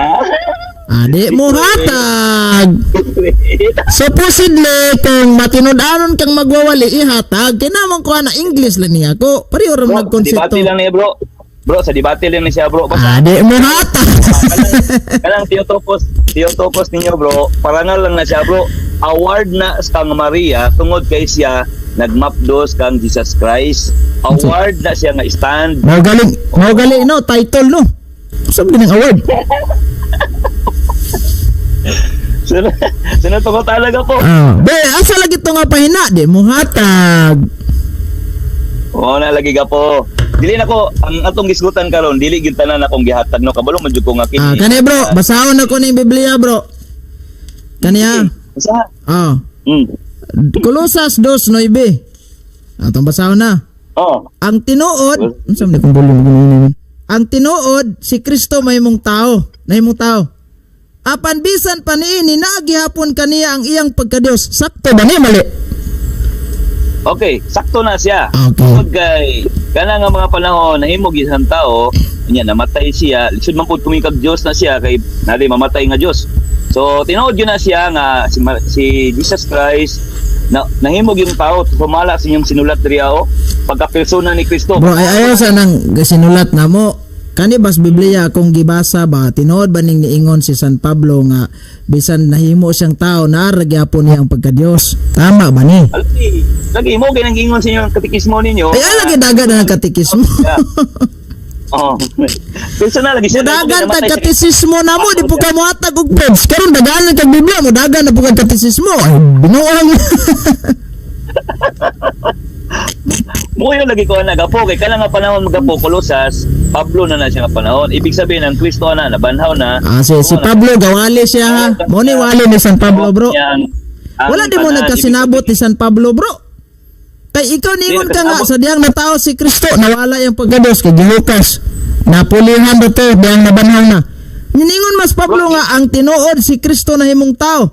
A: Adi mo hatag. Supposedly kung matinud-anon kang magwawali ihatag kinamang ko na English lang niya ko. Pareho ra
B: Bro,
A: magkonsepto.
B: debate lang niya bro. Bro, sa debate lang niya siya bro. Basta,
A: Adi mo hatag.
B: kanang Theotokos ninyo bro, parangal lang na siya bro. Award na kang Maria tungod kay siya nagmapdos kang Jesus Christ. Award na siya nga stand.
A: Mau galing no title no. Sabi ng award.
B: Sino to ko talaga po?
A: Be, asa lagi to nga pahina di mo hatag.
B: Oo na lagi ka po. Dili na ko ang atong gisgutan karon, dili gyud tanan akong gihatag no kabalo man jud ko nga kini.
A: Kani bro, basahon ako ning Biblia bro. Kaniya.
B: Usa?
A: Oh. Kolosas 2:9. Atong basahon na.
B: Oh.
A: Ang tinuod, unsa man kung volume. Ang tinuod si Kristo mahimong tao, nahimong tao. Apan bisan pa niini naagihapon kaniya ang iyang pagkadios. Sakto ba ni mali?
B: Okay, sakto na siya.
A: Okay.
B: Tungod kay kana nga mga panahon nahimog isang tao, nya namatay siya. Lisod man pud kumingkag Dios na siya kay nali mamatay nga Dios. So tinuod yun na siya nga si Jesus Christ na nahimog yung tao sumala sa inyong sinulat diri pagka-persona ni Kristo.
A: Bro, ay ayaw sa nang sinulat na mo. Kani bas Biblia akong gibasa ba tinuod ba ning niingon si San Pablo nga bisan nahimo siyang tao naara gyapon niya ang pagka-Dios. Tama ba ni?
B: Lagi mo kay nang ingon sa inyong katekismo ninyo.
A: Ay lagi dagan na ng katekismo.
B: Oh. Personal lagi siya.
A: Dagan tag katekismo na mo di po ka mohatag og page. Karon dagan kag Biblia mo dagan na po kag katekismo. Ay binuang.
B: Mo yun lagi ko na gapo kay kala nga panahon magapo Kolosas, Pablo na siya nga panahon. Ibig sabihin ang Kristo na nabanhaw na.
A: Si Pablo gawali siya ha. Mo ni wali ni San Pablo bro. Wala di mo nagkasinabot ni San Pablo bro. Kay ikaw ningon ka nga sa diyang natao si Kristo nawala yung pagkados kay Lucas. Napulihan do to diyang nabanhaw na. Ningon mas Pablo nga ang tinuod si Kristo na himong tao.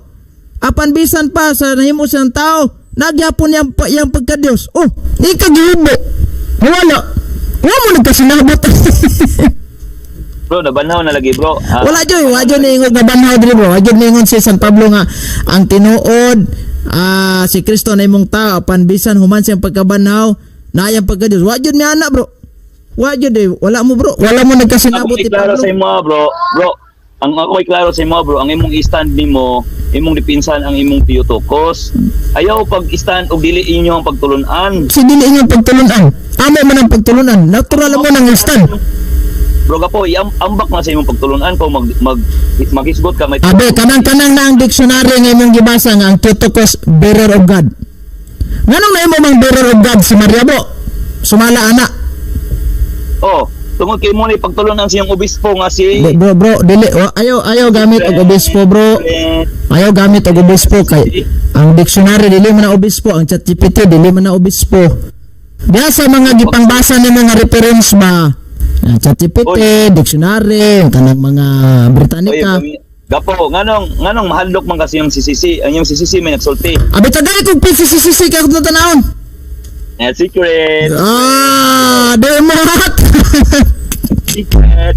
A: Apan bisan pa sa nahimo siyang tao nagyapon yang pagka-Dios. Oh, di ka gihubo. Wala mo nagkasinabot.
B: Bro, nabanhaw na lagi bro.
A: Wala joy ningon nga banhaw diri bro. Wala ningon si San Pablo nga ang tinuod si Kristo na imong tao apan bisan human siyang pagkabanhaw na yang pagka-Dios. Wala jud mi ana bro. Wala mo bro. Wala mo nagkasinabot
B: Ako
A: ni
B: klaro
A: Pablo.
B: sa imo bro. Ang ako ay klaro sa imo bro, ang imong stand nimo, imong dipinsan ang imong Theotokos. Ayaw pag-stand og dili inyo ang pagtulunan.
A: Si dili inyong pagtulunan. Amo man ang pagtulunan. Natural mo nang stand.
B: Bro gapo, ambak na sa imong pagtulunan kung maghisgot ka may
A: Abe, kanang na ang dictionary nga imong gibasa nga ang Theotokos, bearer of God. Nganong na imo mang bearer of God si Maria bro? Sumala ana.
B: Oh, tungod kay mo ni pagtulon ang siyang obispo nga si
A: Bro, dili ayaw gamit og obispo, bro. Ayaw gamit og obispo kay ang dictionary dili man na obispo, ang ChatGPT dili man na obispo. Diya sa mga gipangbasa ni mga reference ba? Ang ChatGPT, dictionary, kanang mga Britannica.
B: Gapo, nganong mahadlok man kasi yung CCC, ang yung CCC may nagsulti.
A: Abi tagay kog PCCC kay ako tanawon.
B: Secret.
A: Demot.
B: Secret.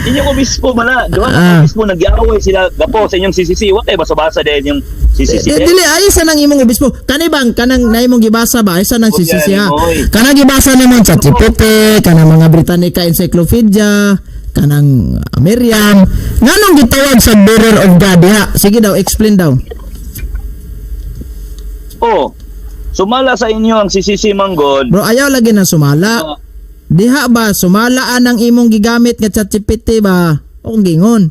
B: Inyong obispo man duha ka obispo nagyaway sila gapo sa inyong CCC. Wa kay basa-basa din yung CCC.
A: Dili ay sa nang imong obispo. Kani bang kanang naimong gibasa ba ay sa nang CCC ha. Kanang gibasa nimo sa ChatGPT, kanang mga Britannica Encyclopedia, kanang Miriam. Nganong gitawag sa bearer of God diha? Sige daw, explain daw.
B: Oh. Sumala sa inyo ang CCC Manggod.
A: Bro, ayaw lagi na sumala. Diha ba sumalaan ang imong gigamit nga ChatGPT ba? O kung gingon.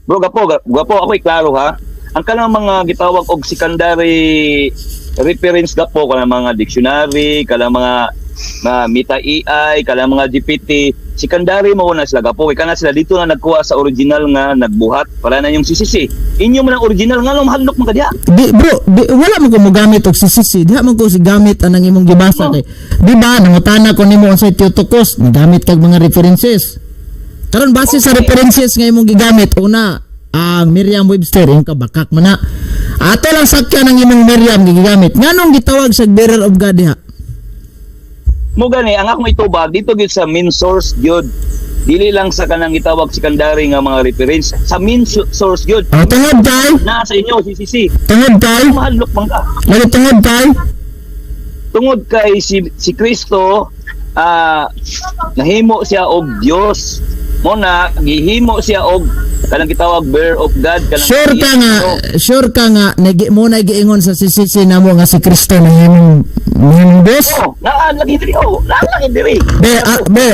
B: Bro, gapo ako'y klaro ha. Ang kanang mga gitawag og secondary reference gapo kanang mga dictionary, kanang mga Meta AI, kanang mga GPT, secondary mo na sila gapo. Kana sila dito na nagkuha sa original nga nagbuhat para na yung CCC. Inyo man ang original nga mahadlok man kadya.
A: Wala mo ko mogamit og CCC. Diha man ko si gamit anang imong gibasa kay. Di ba nangutana ko nimo sa Theotokos, nagamit kag mga references. Karon base sa references nga imong gigamit una ang Merriam-Webster yung kabakak man na. Ato lang sakyan ang imong Merriam gigamit. Nganong gitawag sa bearer of God diha?
B: Mo gani ang akong itubag dito gyud sa main source gyud. Dili lang sa kanang gitawag secondary nga mga reference sa main source gyud.
A: Tungod kay
B: na sa inyo CCC.
A: Tungod kay
B: mahadlok man ka. Tungod kay si Kristo nahimo siya og Dios. Mo na gihimo siya og kanang gitawag bearer of God kanang
A: sure ka nga nagi mo na giingon sa CCC namo nga si Kristo nahimong Diyos.
B: Lagi diri.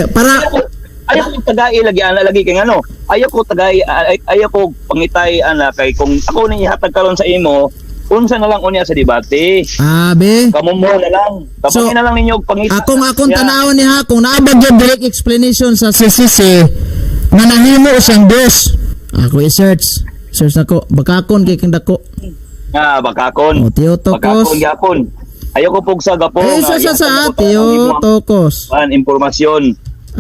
A: Para
B: ayaw ko tagay lagi ana lagi kay ngano. Ayaw ko pangitay ana kay kung ako ning ihatag karon sa imo unsa na lang unya sa debate. Kamo mo na lang. Kapag na lang ninyo pangita.
A: Akong tanawon niya kung naabag yung direct explanation sa CCC na nahimo siyang Diyos. Ako i-search nako bakakon kay kang dako.
B: Bakakon.
A: Theotokos.
B: Bakakon gyapon. Ayaw ko pugsa gapo.
A: Sa Theotokos.
B: Impormasyon.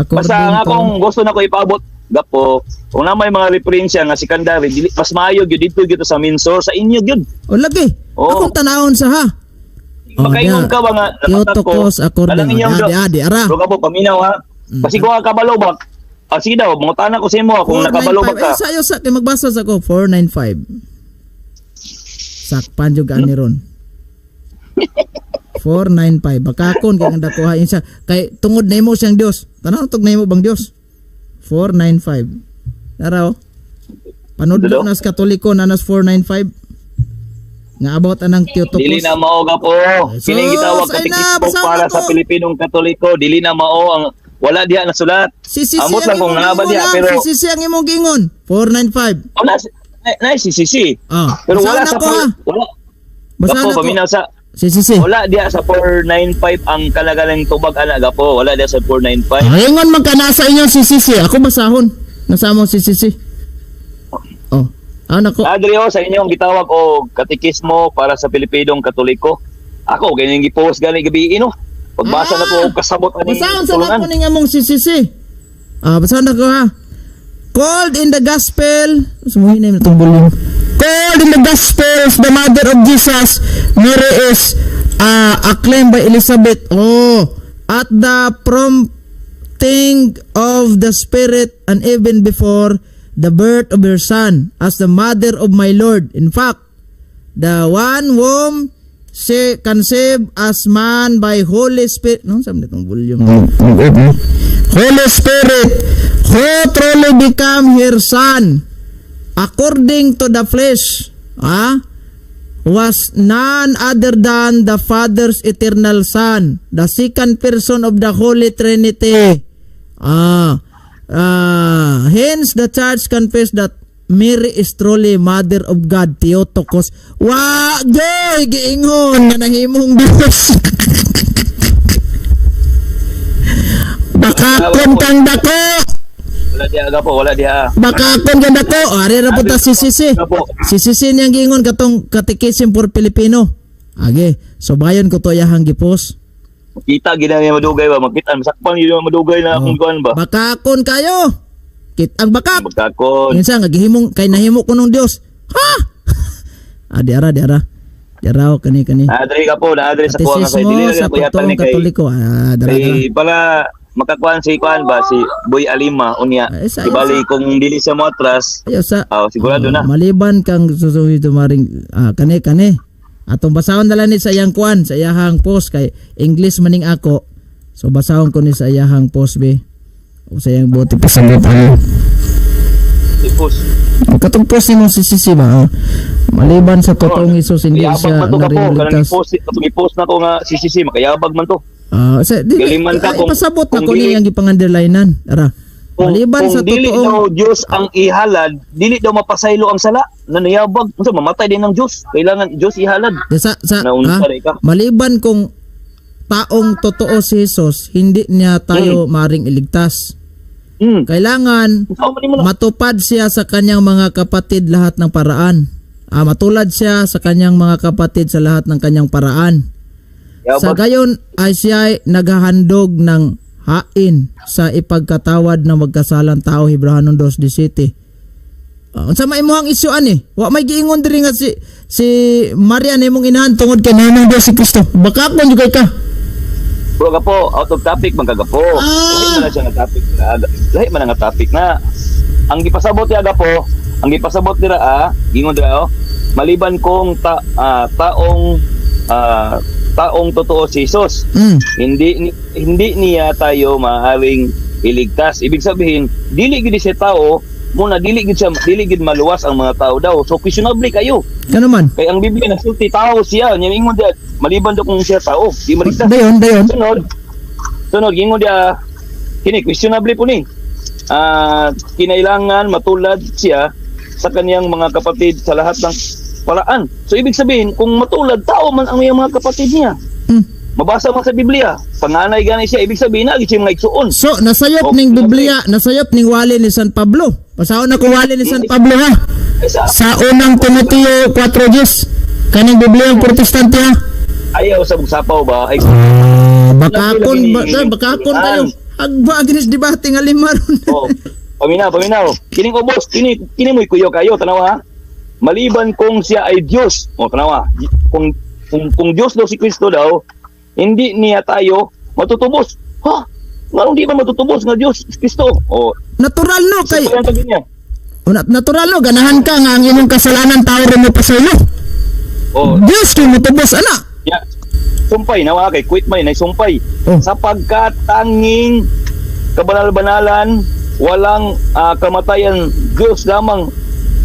B: Basta nga kung gusto na ko ipaabot gapo, kung na may mga referensya nga secondary, mas maayo gyud dito sa main source sa inyo gyud.
A: O lagi. Akong tanawon sa ha.
B: Makaingon ka ba nga
A: Theotokos according di ara.
B: Bro gapo paminaw ha. Kasi ko kabalo ba? Sige daw, mga tanan ko sa imo kung nakabalo ba ka.
A: Sayo sa kay magbasa sa ko 495. Sakpan jud ani ron. 495 bakakon kay nga dakuha insa kay tungod nimo siyang Dios. Tanaw tug nimo bang Dios? 495. Daraw. Panudlo nas Katoliko nanas 495. Nga about anang Theotokos.
B: Dili na mao gapo. Kining gitawag katekismo para sa Pilipinong Katoliko, dili na mao ang wala diha nasulat. Amot lang kung naba diha pero
A: CCC ang imong gingon 495.
B: Na CCC. Pero wala sa wala. Gapo paminaw sa
A: CCC.
B: Wala diha sa 495 ang kalagalang tubag ana gapo. Wala diha sa 495.
A: Ingon man kana sa inyo CCC. Ako basahon. Nasa mo CCC. Nako.
B: Adri sa inyong gitawag og katekismo para sa Pilipinong Katoliko. Ako ganing gi-post gani gabi no. Pagbasa na ko kasabot ani.
A: Basahon sa nako ning among CCC. Basahon na ko ha. Called in the gospel. Sumuhin na itong volume. Called in the Gospels, the mother of Jesus, Mary is acclaimed by Elizabeth. At the prompting of the Spirit and even before the birth of her son, as the mother of my Lord. In fact, the one whom she conceived as man by Holy Spirit. No, sabi nitong volume. Holy Spirit, who truly become her son, according to the flesh, was none other than the Father's eternal Son, the second person of the Holy Trinity. Hence, the Church confessed that Mary is truly Mother of God, Theotokos. Giingon na nahimong Diyos. Bakakon kang dako.
B: Wala diha gapo, wala diha.
A: Bakakon kang dako. O, ari ra po ta si Sisi.
B: Gapo.
A: Si Sisi niyang giingon katong katikisim for Pilipino. Age, so bayon ko to yahang gipos.
B: Kita gina niya madugay ba? Makita masakpan yun yung madugay na kung kuan ba?
A: Bakakon kayo. Ang bakak.
B: Magkakon.
A: Minsan nga gihimong kay nahimo ko nung Dios. Ha? Diara. Diara o kani.
B: Adre ka po, na-adre sa kuha nga kay dili
A: Katekismo sa
B: na ko yatan
A: putong
B: ni kay.
A: Katoliko. Dara.
B: Kay pala makakuan si kuan ba si Boy Alima unya.
A: Sa-
B: Ibali kung dili siya mo atras.
A: Ayo sa
B: Sigurado na.
A: maliban kang susunod tumaring kani. Atong basahon dala ni sa iyang kuan, sa iyahang post kay English maning ako. So basahon ko ni sa iyahang post be. O sa iyang buti pasabot ano.
B: Tipos.
A: Katong post ni mo si Sisi ba? Maliban sa totoong Isus hindi
B: Yabag
A: siya
B: man to ka po, kanang
A: nariligtas.
B: i-post na ko nga si Sisi makayabag man to.
A: Galing
B: Galing man ka kung-
A: pasabot na
B: kung
A: ko
B: dili-
A: ni yang gipanganderlinean. Ara. Maliban sa
B: dili
A: totoong
B: daw Diyos ang ihalad, dili daw mapasaylo ang sala. Nanayabag, unsa mamatay din ng Diyos. Kailangan Diyos ihalad.
A: sa
B: Naunsa rin ka.
A: maliban kung taong totoo si Jesus, hindi niya tayo maring iligtas. Kailangan matupad siya sa kanyang mga kapatid lahat ng paraan. Matulad siya sa kanyang mga kapatid sa lahat ng kanyang paraan. Sa gayon ay siya ay naghahandog ng hain sa ipagkatawad ng magkasalang tao. Hebrahanon 2:17. Unsa may imong isyuan wa may giingon diri nga si Maria nimong inahan tungod kay nanang Dios si Kristo. Baka kon jud ka.
B: Bro ka po, out of topic man kaga po. Lahi man na siya nga topic. Lahi man nga topic na. Ang gipasabot niya po, ang gipasabot dira gingon dira maliban kong taong totoo si Jesus. Hindi niya tayo maaring iligtas. Ibig sabihin, dili gid siya tao, muna dili gid maluwas ang mga tao daw. So questionable kayo.
A: Kano man?
B: Kay ang Biblia nagsulti tao siya. Nya ingon dia maliban daw kung siya tao, di maligtas.
A: Dayon.
B: Sunod gingon dia kini questionable po ni. Kinailangan matulad siya sa kaniyang mga kapatid sa lahat ng paraan. So ibig sabihin, kung matulad tao man ang iyang mga kapatid niya. Mabasa man sa Biblia, panganay gani siya, ibig sabihin na siya mga igsuon.
A: So nasayop ning Biblia, nasayop ning wali ni San Pablo. Pasahon ako wali ni San Pablo ha. Sa unang Timoteo 4:10. Kaning Biblia ang Protestante ha.
B: Ayaw sa sapaw ba? Ay,
A: Bakakon kayo. Agba ginis debate nga lima ron.
B: paminaw. Kining ubos, kini mo'y kuyo kayo, tanawa ha. Maliban kung siya ay Diyos. Tanawa. Kung Diyos daw si Kristo daw, hindi niya tayo matutubos. Ha? Nganong di ba matutubos nga Diyos si Kristo?
A: Natural no kay.
B: niya.
A: Natural no ganahan ka nga ang imong kasalanan tao rin mo pasaylo. Diyos kay mutubos ana.
B: Yeah. Sumpay nawa kay quit may sumpay. Sapagkat tanging kabanal-banalan walang kamatayan Diyos lamang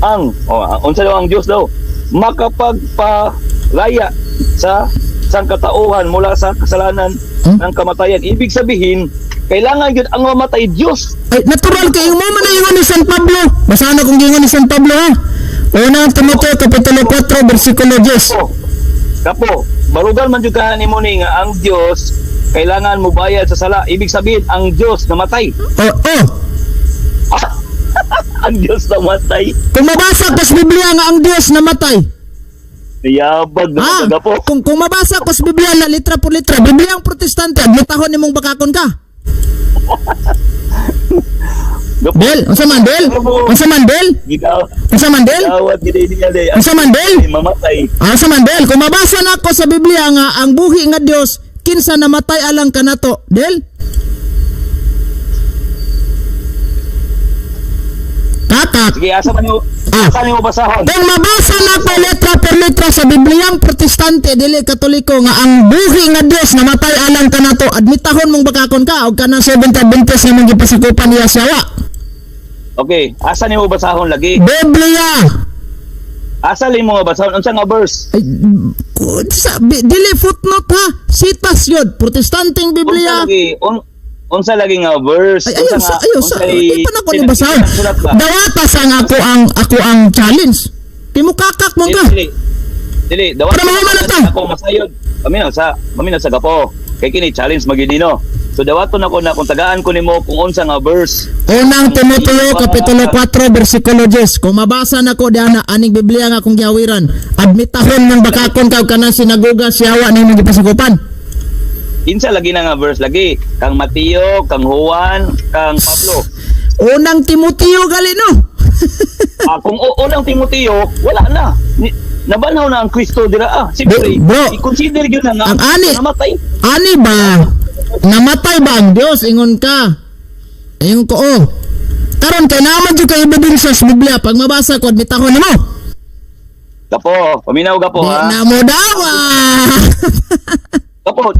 B: ang unsa daw ang Diyos daw makapagpalaya sa sangkatauhan mula sa kasalanan ng kamatayan. Ibig sabihin kailangan yun ang mamatay Diyos.
A: Ay natural kay mo man ingon ni San Pablo. Basahan ko ingon ni San Pablo ha. Unang Timoteo kapitulo 4 bersikulo 10.
B: Kapo, barugan man jud ka nimo ni nga ang Dios kailangan mo bayad sa sala. Ibig sabihin ang Dios namatay. Ang Dios namatay.
A: Kung mabasa ko sa Biblia nga ang Dios namatay.
B: Yabag na gapo.
A: Kung mabasa ko sa Biblia na litra por litra, Biblia ang Protestante, admitahon nimong bakakon ka. Del, unsa man Del? Unsa man Del? Unsa man Del? Unsa man Del?
B: Mamatay.
A: Unsa man Del? Kung mabasa na ko sa Biblia nga ang buhi nga Dios kinsa namatay alang kanato, Del? Kakak.
B: Sige, asa man mo basahon?
A: Kung mabasa na ko letra per letra sa Bibliang Protestante dili Katoliko nga ang buhi nga Dios namatay alang kanato, admitahon mong bakakon ka og kanang Seventh Adventist nga mong gipasakupan niya sawa.
B: Okay, asa nimo basahon lagi?
A: Biblia.
B: Asa nimo basahon unsa nga verse?
A: Ay, dili footnote ha. Citas yun. Protestanteng Biblia.
B: Unsa lagi nga verse?
A: Ayos. Ito na ko ni basahon. Dawata sa nga ako ang challenge. Di mo kakak mo ka.
B: Dili, dawat.
A: Para mahuman na ta.
B: Ako masayod. Paminaw sa gapo. Kay kini challenge magidino. So dawaton ako na kung tagaan ko nimo kung unsa nga verse.
A: Unang Timoteo kapitulo 4 bersikulo 10. Kung mabasa na ko diana aning Biblia nga akong gihawiran, admitahon ng bakakon ka kanang sinagoga siyawa ning gipasigupan.
B: Insa lagi na nga verse lagi kang Mateo, kang Juan, kang Pablo.
A: Unang Timoteo gali no.
B: Kung unang Timoteo, wala na. Nabanhaw na ang Kristo dira. Siyempre,
A: Bro,
B: i-consider yun na nga
A: ang ani-
B: namatay.
A: Ani ba? Namatay ba ang Dios ingon ka? Ingon ko Karon kay naman jud kay ebidensya sa Biblia pag mabasa ko admitahon nimo.
B: Gapo, paminaw gapo
A: Di
B: ha.
A: na mo dawa.
B: Gapo,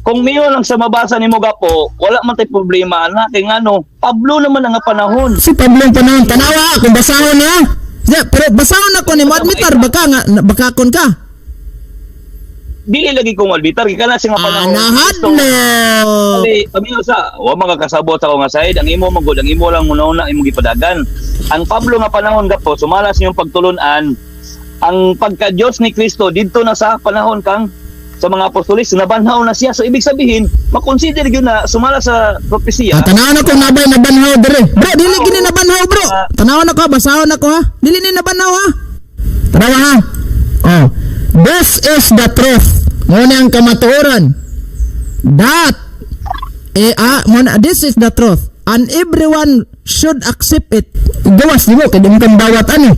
B: kung miyo lang sa mabasa nimo gapo, wala man tay problema na kay ngano, Pablo naman ang nga panahon.
A: Si Pablo panahon tanawa kung basahon niya. Pero basahon ako nimo admitar baka nga bakakon ka.
B: Dili lagi kong albitar kay kana siya nga panahon.
A: Nahadlo.
B: Dali, paminaw sa, wa magakasabot ako nga side, ang imo magud, ang imo lang muna imong gipadagan. Ang Pablo nga panahon gapo, sumalas niyong pagtulunan, ang pagka-Diyos ni Kristo dito na sa panahon kang sa mga apostolis, nabanhaw na siya. So, ibig sabihin, makonsider yun na sumala sa propesya.
A: Tanawan ako nabay nabanhaw dire. Bro, dili gini nabanhaw bro. Tanawan ako, basahon ako ha. Dili ni nabanhaw ha. Tanawa ha. This is the truth. Muna ang kamatuoran. This is the truth. And everyone should accept it. Gawas nimo kay di mo bawat ani.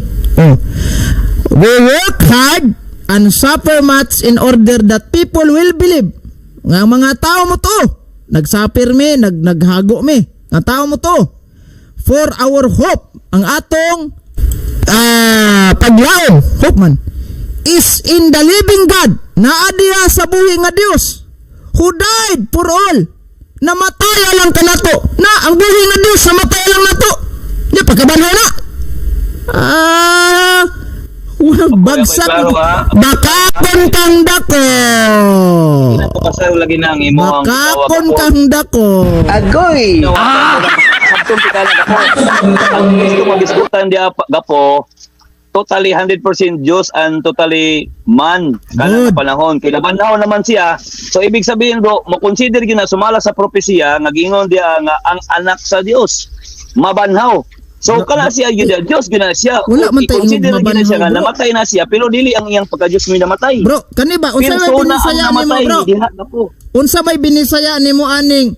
A: We work hard and suffer much in order that people will believe. Nga mga tao mo to. Nagsapir mi, naghago mi. Nga tao mo to. For our hope, ang atong paglaom, hope man, is in the living God, na adiya sa buhi nga Dios, who died for all. Namatay lang ka nato. Na ang buhi nga Dios namatay lang nato. Di pagkabanhaw na. Bagsak bakakon kang dako.
B: Napakasaw lagi na ang imo ang
A: Bakakon kang dako.
C: Agoy!
B: Sabtong pikala gapo. Ang gusto madiskutan di gapo, totally 100% Diyos and totally man kana
A: Good.
B: panahon. Kinabanhaw naman siya. So ibig sabihin bro, mo-consider gina sumala sa propesya nga gingon dia nga ang anak sa Dios mabanhaw. So kana siya gyud Dios gina siya.
A: Wala man tayo
B: I-consider gina
A: mabanhaw,
B: siya nga
A: bro.
B: namatay na siya pero dili ang iyang pagka-Diyos may namatay.
A: Bro, kani ba unsa may
B: Persona ang
A: binisaya nimo
B: namatay,
A: bro?
B: diha gapo.
A: Unsa may binisaya nimo aning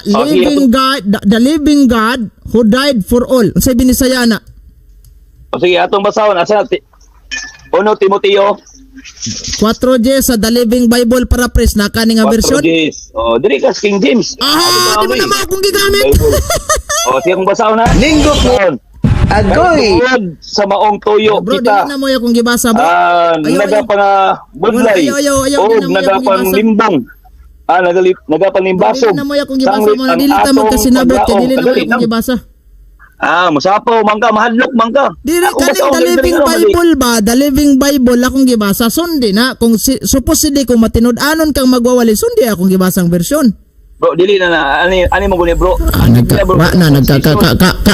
A: living God, the living God who died for all. Unsa binisaya na?
B: O sige, atong basahon. Asa natin? 1 Timoteo
A: 4J sa The Living Bible Paraphrase na kani nga version.
B: 4:10. O, diri ka sa King James.
A: Di mo na mo akong gigamit.
B: Bible. O, sige akong basahon ha.
C: Linggo po. Agoy!
B: Tungod sa maong tuyo
A: Bro,
B: kita.
A: dili na mo akong gibasa bro.
B: Nagapang budlay.
A: Ayaw,
B: O,
A: di na mo
B: nagapang
A: akong gibasa.
B: limbong. Nagapang limbasog.
A: Dili na mo akong gibasa mo na dili ta magkasinabot kay dili na mo akong gibasa.
B: Musapaw, mangka, mahadlok, mangka.
A: Dili
B: Ako
A: kaning
B: basahon,
A: The
B: dili
A: Living
B: na mali.
A: Bible ba? The Living Bible akong gibasa. Sundi na kung supposedly kung matinud-anon kang magwawali, sundi akong gibasang version.
B: Bro, dili na. Ani mo guni, bro.
A: Nagkaka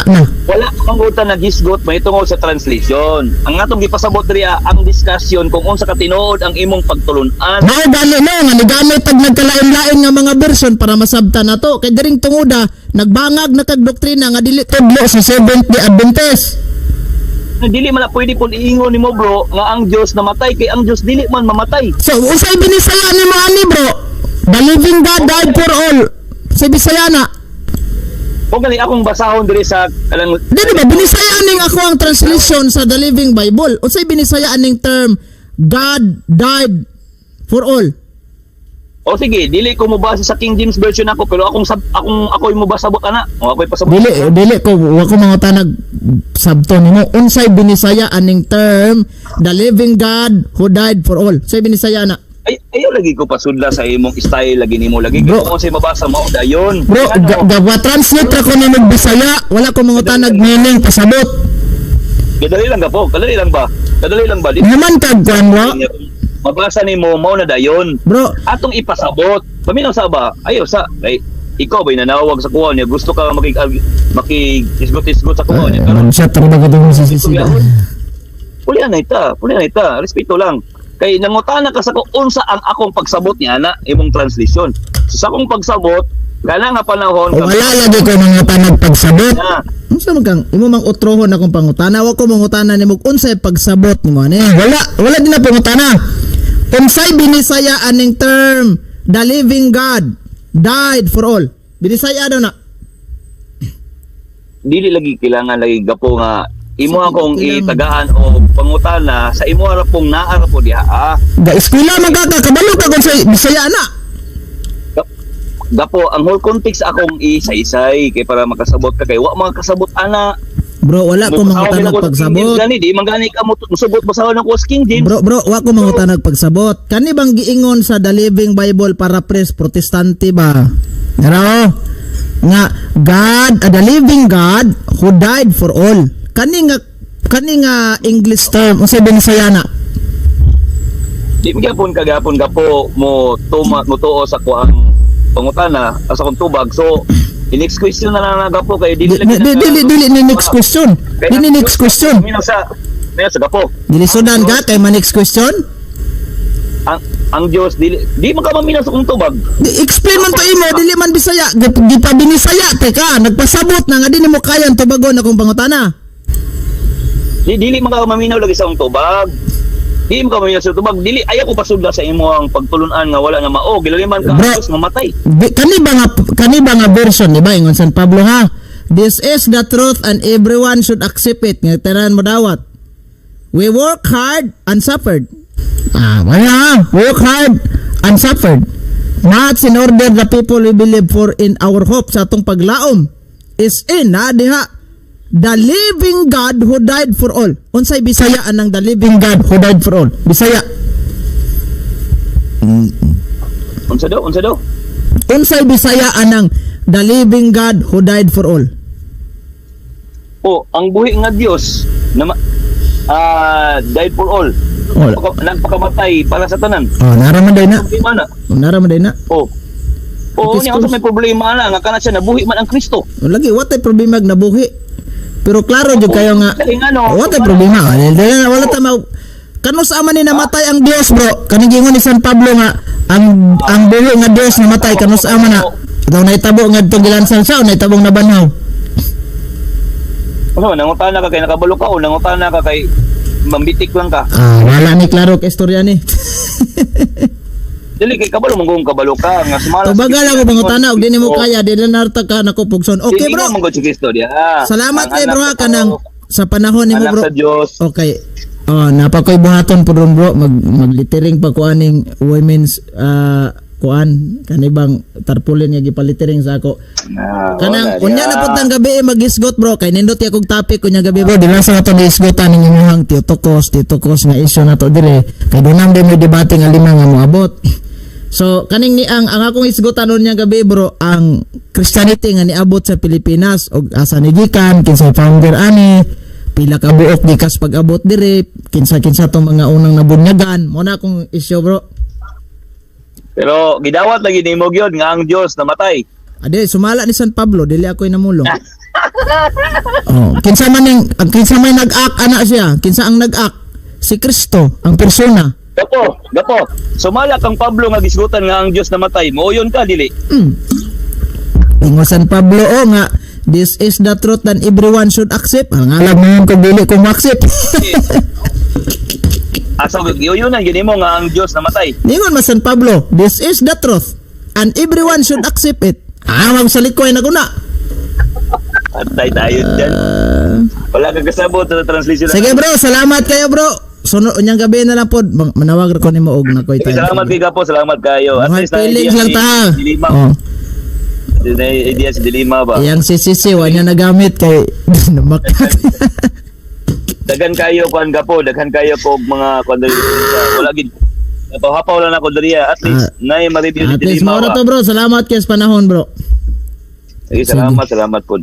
A: na.
B: Wala kang utan na gisgot mahitungod sa translation. Ang atong gipasabot diriya ang discussion kung unsa ka tinuod ang imong pagtulunan.
A: Mao gani no nga nigamit tag nagkalain-lain nga mga version para masabtan nato kay diring tungoda nagbangag na kag doktrina nga dili tudlo sa Seventh-day Adventist.
B: Dili man na pwede pud iingon nimo bro nga ang Dios namatay kay ang Dios dili man mamatay.
A: So unsay binisaya nimo ani bro? The living God died for all. Sa Bisaya na.
B: Kung gani akong basahon diri sa alang
A: Di ba binisaya ning ako ang translation sa The Living Bible. Unsay binisaya ning term God died for all.
B: O sige, dili ko mobasa sa King James version ako pero ako mo basabot ana. O ako'y pasabot.
A: Dili ko wa ko mangutanag sabton nimo unsay binisaya aning term the living God who died for all. Say binisaya na.
B: Ayaw lagi ko pasudla sa imong style lagi nimo lagi.
A: Bro.
B: Kung unsay mabasa mao dayon.
A: Bro, gawa translate ra ko ni Bisaya, wala ko mangutanag meaning pasabot.
B: Kadali lang po. Kadali lang ba? Kadali lang ba? Di
A: Naman kag kwan wa.
B: mabasa nimo mao na dayon.
A: Bro,
B: Atong ipasabot. Paminaw sa ba? Ayaw sa ikaw ba'y nanawag sa kuha niya? Gusto ka makikisgot-isgot sa kuha niya?
A: siya talaga dito sa sisida.
B: Pulihan na ita. Respeto lang. Kay nangutana ka sa ko unsa ang akong pagsabot niya na imong translation. So sa akong pagsabot kana nga panahon
A: O, wala lagi ko mga tanag pagsabot.
B: na
A: Unsa man kang imo mang utrohon akong pangutana, wa ko mangutana nimo unsay pagsabot nimo ani. Wala din na pangutana. Unsay binisaya aning term the living God died for all. Binisaya daw na.
B: dili lagi kailangan lagi gapo nga imo
A: Sige,
B: akong
A: kailangan.
B: itagaan o pangutana sa imo ra pong naa ra po diha.
A: Ga eskwela man ka kabalo ka kung say bisaya na.
B: Gapo ang whole context akong isa-isay kay para makasabot ka kay wa mga kasabot ana.
A: Bro, wala ko mangutanag pagsabot.
B: Gani di man gani ka mo musubot basahan ng King James.
A: Bro, wa ko mangutanag pagsabot. Kani bang giingon sa The Living Bible para pres protestante ba? Ngaro nga God, the living God who died for all. Kani nga English term unsay binisaya na?
B: Di gyapon kagapon gapo mo tuo sa kuang pangutana sa kung tubag. So next question na lang gapo kay dili
A: Dili ni next question. Dili next question.
B: Minaw sa gapo.
A: Dili sudan ka kay ma next question?
B: Ang Dios di man ka maminaw sa kung tubag.
A: Explain man to imo, dili man bisaya. Di pa binisaya teka, nagpasabot na nga di mo kaya ang tubagon akong pangutana.
B: Dili man ka maminaw lagi sa kung tubag. Di mo ka maminaw sa tubag. Dili ayaw ko pasudla sa imo ang pagtulunan nga wala na mao. Gilali man ka
A: Bro.
B: Dios mamatay.
A: Kani ba nga version di ba ingon San Pablo ha? This is the truth and everyone should accept it. Nga tanan mo dawat. We work hard and suffered. Wala. Work hard and suffered. Not in order the people we believe for in our hope sa atong paglaom is in diha the living God who died for all. Unsay bisaya anang the living God who died for all? Bisaya.
B: Unsa daw?
A: Unsay bisaya anang the living God who died for all?
B: Ang buhi nga Dios na died for all.
A: Wala.
B: Nagpakamatay para sa tanan.
A: Naramaday na.
B: Problema na.
A: Naramaday na.
B: Niya sa may problema na nga kana siya nabuhi man ang Kristo.
A: Lagi watay problema ag nabuhi. Pero klaro jud kayo nga watay problema. Wala ta mag kanus man ni namatay ang Dios, bro. Kaning gingon ni San Pablo nga ang buhi nga Dios namatay kanus man na. Daw naitabo nga itong gilansan siya o naitabong nabanhaw.
B: Nangutana ka kay nakabalo ka o nangutana ka kay mambitik lang ka.
A: Wala ni klaro ka istorya ni.
B: Dili kay kabalo mong kabalo ka nga sumala.
A: Tubagal ako pangutana og di nimo kaya dili narta ka nako pugson. Okay, bro.
B: Hindi mo si Kristo dia.
A: Salamat kay bro kanang sa panahon nimo, bro.
B: Sa Dios.
A: Okay. Napakoy buhaton po ron, bro. Maglitering pa ko aning women's kuan kanibang tarpaulin nga gipalitering sa ako. Kanang unya na pud tang gabi magisgot, bro. Kay nindot ya kog topic unya gabi, bro. Dili sa ato isgotan ning imong titokos nga issue na to dire. Kay dunam din may debate nga lima nga moabot. So kaning ni ang akong isgotan unya gabi, bro, ang Christianity nga niabot sa Pilipinas og asa ni gikan, kinsay founder ani, pila ka buok gikas pag-abot dire, kinsa-kinsa tong mga unang nabunyagan. Mo na akong issue, bro.
B: Pero gidawat lagi nimo gyud nga ang Dios namatay.
A: Ade, sumala ni San Pablo, dili ako'y namulong. Kinsa man nag-act ana siya, kinsa ang nag-act? Si Kristo, ang persona.
B: Gapo. Sumala kang Pablo nga gisgutan nga ang Dios namatay. Mooyon ka dili.
A: Ingo San Pablo nga this is the truth and everyone should accept. Ang alam mo yun kung dili kung accept.
B: Asa yun mo nga ang Dios namatay.
A: Ningon man San Pablo, this is the truth and everyone should accept it. Magsalikoy na kuna.
B: Antay tayo dyan. Wala kang kasabot sa translation.
A: Sige, bro, salamat kayo, bro. Sunod unyang gabi na lang po manawag ko nimo og nakoy time.
B: Salamat kay Gapo, salamat kayo. At least
A: feelings lang ta.
B: Idea si Dilima ba?
A: Yang sisi wa niya nagamit kay namakak.
B: Daghan kayo kuan Gapo, daghan kayo ko mga kondari. Wala gid. Hapaw lang ako diriya. At least nay ma-review
A: At
B: ni
A: least mo
B: Dilima.
A: to, bro. Salamat kay sa panahon, bro.
B: Sige, salamat po.